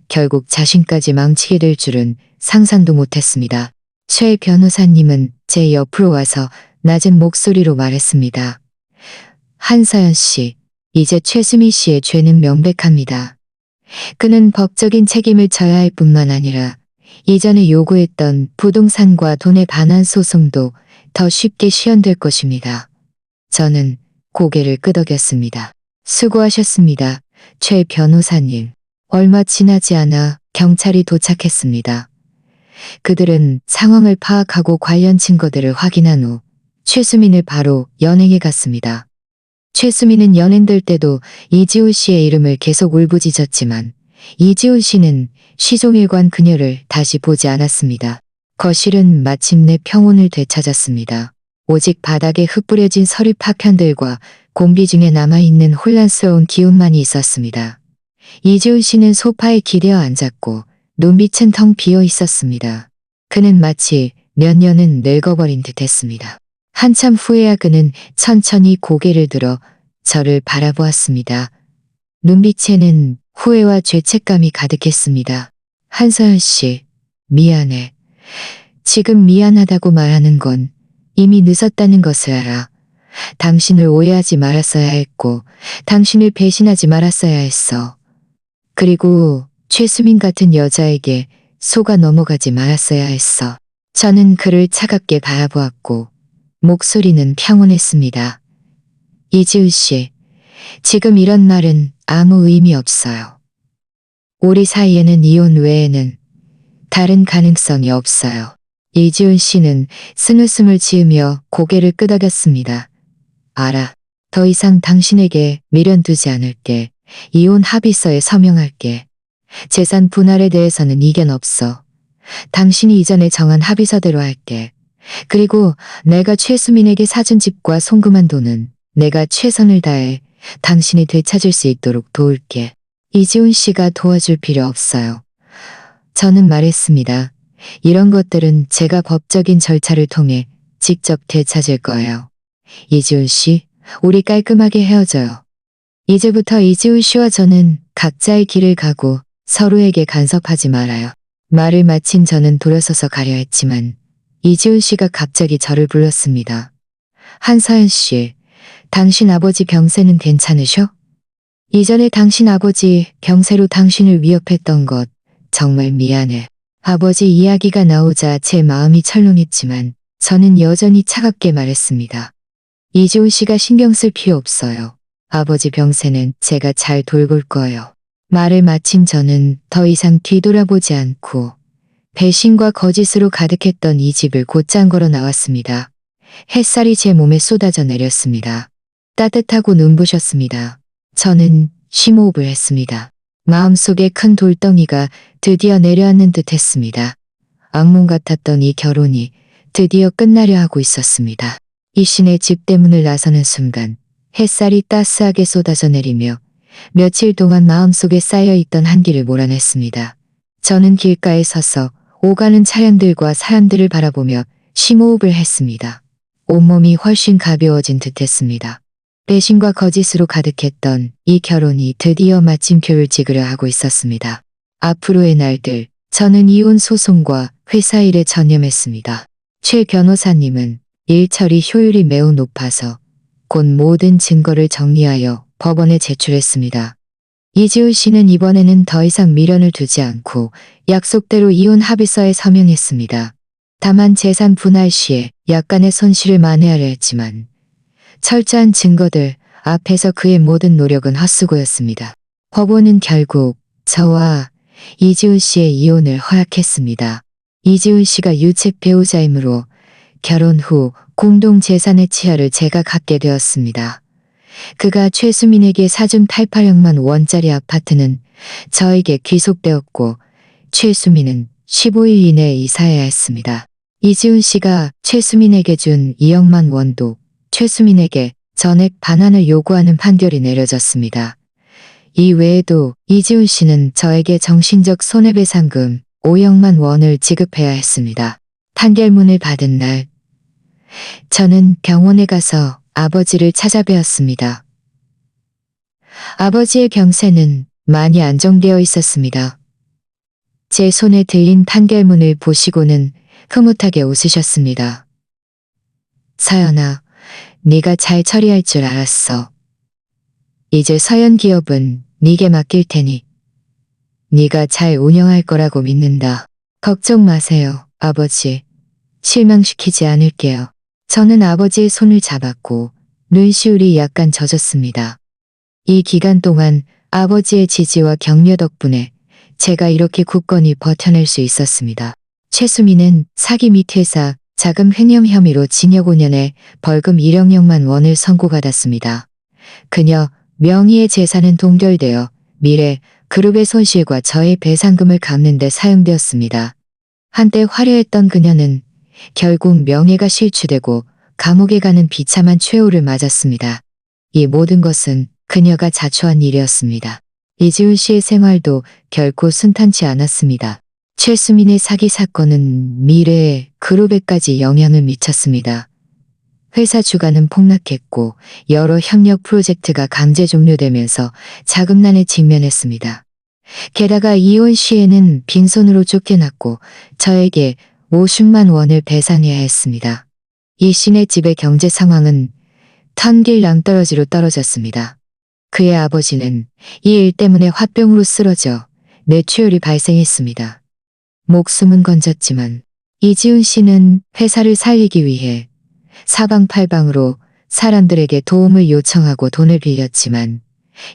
결국 자신까지 망치게 될 줄은 상상도 못했습니다. 최 변호사님은 제 옆으로 와서 낮은 목소리로 말했습니다. 한서연 씨, 이제 최수미 씨의 죄는 명백합니다. 그는 법적인 책임을 져야 할 뿐만 아니라 이전에 요구했던 부동산과 돈의 반환 소송도 더 쉽게 시현될 것입니다. 저는 고개를 끄덕였습니다. 수고하셨습니다. 최 변호사님. 얼마 지나지 않아 경찰이 도착했습니다. 그들은 상황을 파악하고 관련 증거들을 확인한 후 최수민을 바로 연행해 갔습니다. 최수민은 연행될 때도 이지훈 씨의 이름을 계속 울부짖었지만 이지훈 씨는 시종일관 그녀를 다시 보지 않았습니다. 거실은 마침내 평온을 되찾았습니다. 오직 바닥에 흩뿌려진 서류 파편들과 공기 중에 남아있는 혼란스러운 기운만이 있었습니다. 이지훈 씨는 소파에 기대어 앉았고 눈빛은 텅 비어 있었습니다. 그는 마치 몇 년은 늙어버린 듯 했습니다. 한참 후에야 그는 천천히 고개를 들어 저를 바라보았습니다. 눈빛에는 후회와 죄책감이 가득했습니다. 한서연 씨, 미안해. 지금 미안하다고 말하는 건 이미 늦었다는 것을 알아. 당신을 오해하지 말았어야 했고, 당신을 배신하지 말았어야 했어. 그리고 최수민 같은 여자에게 속아 넘어가지 말았어야 했어. 저는 그를 차갑게 바라보았고, 목소리는 평온했습니다. 이지훈 씨, 지금 이런 말은 아무 의미 없어요. 우리 사이에는 이혼 외에는 다른 가능성이 없어요. 이지훈 씨는 쓴웃음을 지으며 고개를 끄덕였습니다. 알아. 더 이상 당신에게 미련 두지 않을게. 이혼 합의서에 서명할게. 재산 분할에 대해서는 이견 없어. 당신이 이전에 정한 합의서대로 할게. 그리고 내가 최수민에게 사준 집과 송금한 돈은 내가 최선을 다해 당신이 되찾을 수 있도록 도울게. 이지훈 씨가 도와줄 필요 없어요. 저는 말했습니다. 이런 것들은 제가 법적인 절차를 통해 직접 되찾을 거예요. 이지훈 씨, 우리 깔끔하게 헤어져요. 이제부터 이지훈 씨와 저는 각자의 길을 가고 서로에게 간섭하지 말아요. 말을 마친 저는 돌아서서 가려 했지만 이지훈 씨가 갑자기 저를 불렀습니다. 한서연 씨, 당신 아버지 병세는 괜찮으셔? 이전에 당신 아버지 병세로 당신을 위협했던 것 정말 미안해. 아버지 이야기가 나오자 제 마음이 철렁했지만 저는 여전히 차갑게 말했습니다. 이지훈 씨가 신경 쓸 필요 없어요. 아버지 병세는 제가 잘 돌볼 거예요. 말을 마친 저는 더 이상 뒤돌아보지 않고 배신과 거짓으로 가득했던 이 집을 곧장 걸어 나왔습니다. 햇살이 제 몸에 쏟아져 내렸습니다. 따뜻하고 눈부셨습니다. 저는 심호흡을 했습니다. 마음속에 큰 돌덩이가 드디어 내려앉는 듯 했습니다. 악몽 같았던 이 결혼이 드디어 끝나려 하고 있었습니다. 이신의 집 대문을 나서는 순간 햇살이 따스하게 쏟아져 내리며 며칠 동안 마음속에 쌓여있던 한기를 몰아냈습니다. 저는 길가에 서서 오가는 차량들과 사람들을 바라보며 심호흡을 했습니다. 온몸이 훨씬 가벼워진 듯 했습니다. 배신과 거짓으로 가득했던 이 결혼이 드디어 마침표를 찍으려 하고 있었습니다. 앞으로의 날들, 저는 이혼 소송과 회사 일에 전념했습니다. 최 변호사님은 일 처리 효율이 매우 높아서 곧 모든 증거를 정리하여 법원에 제출했습니다. 이지훈 씨는 이번에는 더 이상 미련을 두지 않고 약속대로 이혼 합의서에 서명했습니다. 다만 재산 분할 시에 약간의 손실을 만회하려 했지만 철저한 증거들 앞에서 그의 모든 노력은 헛수고였습니다. 법원은 결국 저와 이지훈 씨의 이혼을 허락했습니다. 이지훈 씨가 유책 배우자이므로 결혼 후 공동 재산의 치하를 제가 갖게 되었습니다. 그가 최수민에게 사준 88억만 원짜리 아파트는 저에게 귀속되었고 최수민은 15일 이내에 이사해야 했습니다. 이지훈 씨가 최수민에게 준 2억만 원도 최수민에게 전액 반환을 요구하는 판결이 내려졌습니다. 이 외에도 이지훈 씨는 저에게 정신적 손해배상금 5억만 원을 지급해야 했습니다. 판결문을 받은 날, 저는 병원에 가서 아버지를 찾아뵈었습니다. 아버지의 병세는 많이 안정되어 있었습니다. 제 손에 들린 판결문을 보시고는 흐뭇하게 웃으셨습니다. 서연아, 네가 잘 처리할 줄 알았어. 이제 서연 기업은 네게 맡길 테니 네가 잘 운영할 거라고 믿는다. 걱정 마세요, 아버지. 실망시키지 않을게요. 저는 아버지의 손을 잡았고 눈시울이 약간 젖었습니다. 이 기간 동안 아버지의 지지와 격려 덕분에 제가 이렇게 굳건히 버텨낼 수 있었습니다. 최수민은 사기 및 회사 자금 횡령 혐의로 징역 5년에 벌금 1억만 원을 선고받았습니다. 그녀 명의의 재산은 동결되어 미래 그룹의 손실과 저의 배상금을 갚는 데 사용되었습니다. 한때 화려했던 그녀는 결국 명예가 실추되고 감옥에 가는 비참한 최후를 맞았습니다. 이 모든 것은 그녀가 자초한 일이었습니다. 이지훈 씨의 생활도 결코 순탄치 않았습니다. 최수민의 사기 사건은 미래에 그룹에까지 영향을 미쳤습니다. 회사 주가는 폭락했고 여러 협력 프로젝트가 강제 종료되면서 자금난에 직면했습니다. 게다가 이혼 시에는 빈손으로 쫓겨났고 저에게 50만 원을 배상해야 했습니다. 이 씨네 집의 경제 상황은 턴길 낭떠러지로 떨어졌습니다. 그의 아버지는 이 일 때문에 화병으로 쓰러져 뇌출혈이 발생했습니다. 목숨은 건졌지만 이지훈 씨는 회사를 살리기 위해 사방팔방으로 사람들에게 도움을 요청하고 돈을 빌렸지만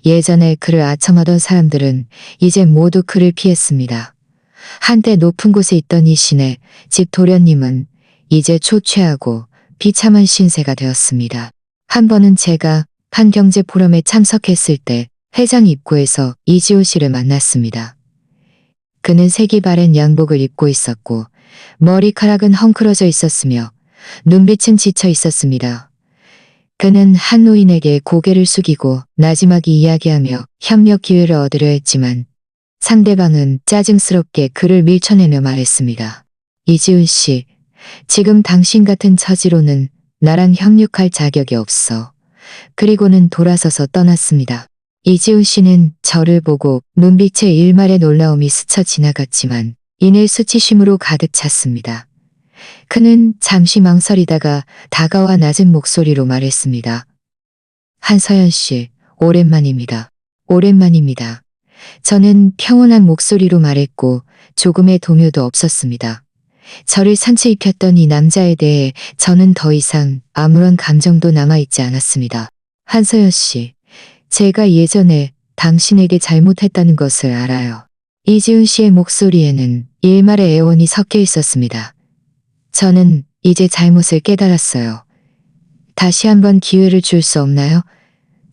예전에 그를 아첨하던 사람들은 이제 모두 그를 피했습니다. 한때 높은 곳에 있던 이 씨네 집 도련님은 이제 초췌하고 비참한 신세가 되었습니다. 한 번은 제가 판경제 포럼에 참석했을 때 회장 입구에서 이지훈 씨를 만났습니다. 그는 색이 바랜 양복을 입고 있었고 머리카락은 헝클어져 있었으며 눈빛은 지쳐 있었습니다. 그는 한 노인에게 고개를 숙이고 나지막이 이야기하며 협력 기회를 얻으려 했지만 상대방은 짜증스럽게 그를 밀쳐내며 말했습니다. 이지훈 씨, 지금 당신 같은 처지로는 나랑 협력할 자격이 없어. 그리고는 돌아서서 떠났습니다. 이지훈 씨는 저를 보고 눈빛에 일말의 놀라움이 스쳐 지나갔지만 이내 수치심으로 가득 찼습니다. 그는 잠시 망설이다가 다가와 낮은 목소리로 말했습니다. 한서연 씨, 오랜만입니다. 오랜만입니다. 저는 평온한 목소리로 말했고 조금의 동요도 없었습니다. 저를 산채입혔던 이 남자에 대해 저는 더 이상 아무런 감정도 남아있지 않았습니다. 한서연 씨, 제가 예전에 당신에게 잘못했다는 것을 알아요. 이지훈 씨의 목소리에는 일말의 애원이 섞여 있었습니다. 저는 이제 잘못을 깨달았어요. 다시 한번 기회를 줄 수 없나요?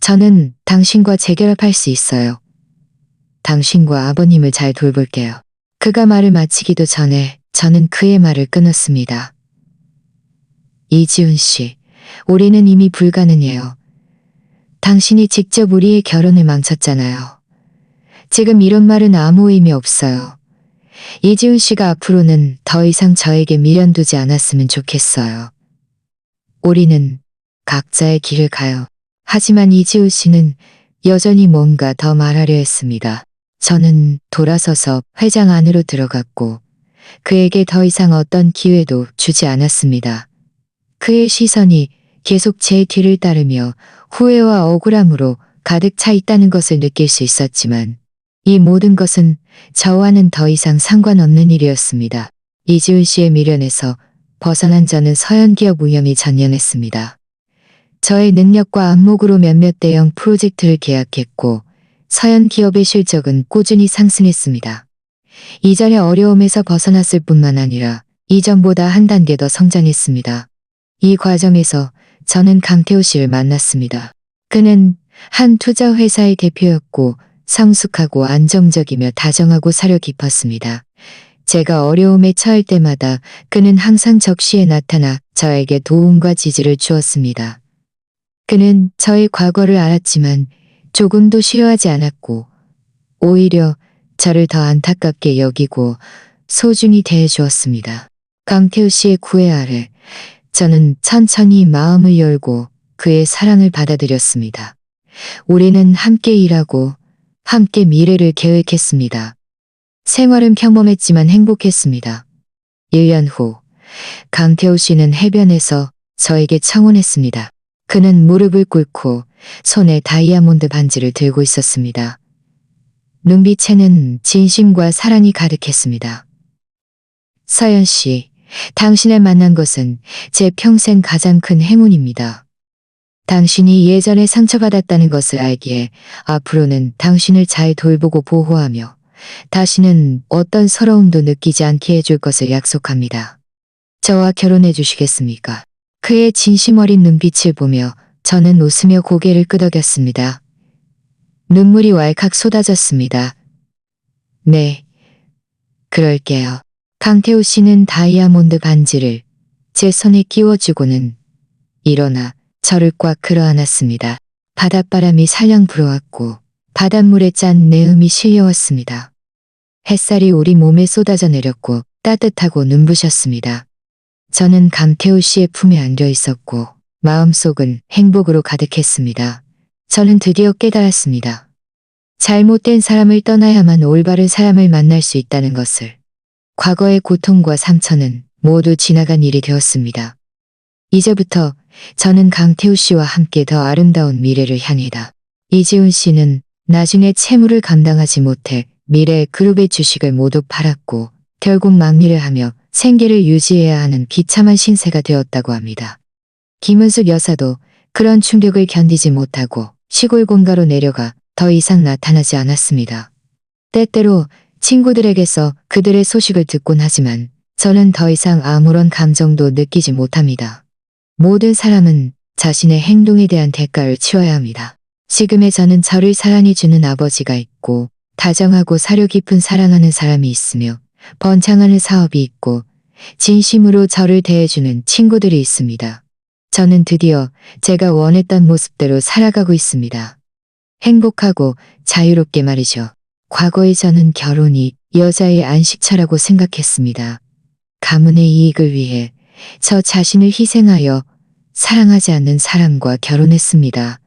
저는 당신과 재결합할 수 있어요. 당신과 아버님을 잘 돌볼게요. 그가 말을 마치기도 전에 저는 그의 말을 끊었습니다. 이지훈 씨, 우리는 이미 불가능해요. 당신이 직접 우리의 결혼을 망쳤잖아요. 지금 이런 말은 아무 의미 없어요. 이지훈 씨가 앞으로는 더 이상 저에게 미련 두지 않았으면 좋겠어요. 우리는 각자의 길을 가요. 하지만 이지훈 씨는 여전히 뭔가 더 말하려 했습니다. 저는 돌아서서 회장 안으로 들어갔고 그에게 더 이상 어떤 기회도 주지 않았습니다. 그의 시선이 계속 제 뒤를 따르며 후회와 억울함으로 가득 차 있다는 것을 느낄 수 있었지만 이 모든 것은 저와는 더 이상 상관없는 일이었습니다. 이지훈 씨의 미련에서 벗어난 저는 서현기업 운영에 전념했습니다. 저의 능력과 안목으로 몇몇 대형 프로젝트를 계약했고 서현기업의 실적은 꾸준히 상승했습니다. 이전의 어려움에서 벗어났을 뿐만 아니라 이전보다 한 단계 더 성장했습니다. 이 과정에서 저는 강태호 씨를 만났습니다. 그는 한 투자회사의 대표였고 성숙하고 안정적이며 다정하고 사려 깊었습니다. 제가 어려움에 처할 때마다 그는 항상 적시에 나타나 저에게 도움과 지지를 주었습니다. 그는 저의 과거를 알았지만 조금도 싫어하지 않았고 오히려 저를 더 안타깝게 여기고 소중히 대해주었습니다. 강태우 씨의 구애 아래 저는 천천히 마음을 열고 그의 사랑을 받아들였습니다. 우리는 함께 일하고 함께 미래를 계획했습니다. 생활은 평범했지만 행복했습니다. 1년 후 강태우 씨는 해변에서 저에게 청혼했습니다. 그는 무릎을 꿇고 손에 다이아몬드 반지를 들고 있었습니다. 눈빛에는 진심과 사랑이 가득했습니다. 서연 씨, 당신을 만난 것은 제 평생 가장 큰 행운입니다. 당신이 예전에 상처받았다는 것을 알기에 앞으로는 당신을 잘 돌보고 보호하며 다시는 어떤 서러움도 느끼지 않게 해줄 것을 약속합니다. 저와 결혼해 주시겠습니까? 그의 진심 어린 눈빛을 보며 저는 웃으며 고개를 끄덕였습니다. 눈물이 왈칵 쏟아졌습니다. 네, 그럴게요. 강태우 씨는 다이아몬드 반지를 제 손에 끼워주고는 일어나 저를 꽉 끌어안았습니다. 바닷바람이 살랑 불어왔고 바닷물에 짠 내음이 실려왔습니다. 햇살이 우리 몸에 쏟아져 내렸고 따뜻하고 눈부셨습니다. 저는 감태우 씨의 품에 안겨 있었고 마음속은 행복으로 가득했습니다. 저는 드디어 깨달았습니다. 잘못된 사람을 떠나야만 올바른 사람을 만날 수 있다는 것을. 과거의 고통과 상처는 모두 지나간 일이 되었습니다. 이제부터 저는 강태우 씨와 함께 더 아름다운 미래를 향해다. 이지훈 씨는 나중에 채무를 감당하지 못해 미래의 그룹의 주식을 모두 팔았고 결국 막리를 하며 생계를 유지해야 하는 비참한 신세가 되었다고 합니다. 김은숙 여사도 그런 충격을 견디지 못하고 시골 본가로 내려가 더 이상 나타나지 않았습니다. 때때로 친구들에게서 그들의 소식을 듣곤 하지만 저는 더 이상 아무런 감정도 느끼지 못합니다. 모든 사람은 자신의 행동에 대한 대가를 치러야 합니다. 지금의 저는 저를 사랑해 주는 아버지가 있고 다정하고 사려 깊은 사랑하는 사람이 있으며 번창하는 사업이 있고 진심으로 저를 대해주는 친구들이 있습니다. 저는 드디어 제가 원했던 모습대로 살아가고 있습니다. 행복하고 자유롭게 말이죠. 과거의 저는 결혼이 여자의 안식처라고 생각했습니다. 가문의 이익을 위해 저 자신을 희생하여 사랑하지 않는 사람과 결혼했습니다.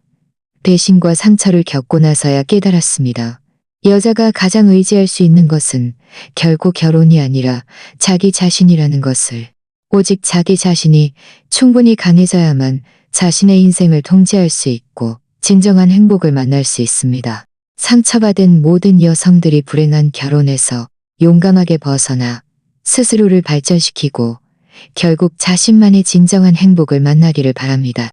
배신과 상처를 겪고 나서야 깨달았습니다. 여자가 가장 의지할 수 있는 것은 결코 결혼이 아니라 자기 자신이라는 것을. 오직 자기 자신이 충분히 강해져야만 자신의 인생을 통제할 수 있고 진정한 행복을 만날 수 있습니다. 상처받은 모든 여성들이 불행한 결혼에서 용감하게 벗어나 스스로를 발전시키고 결국 자신만의 진정한 행복을 만나기를 바랍니다.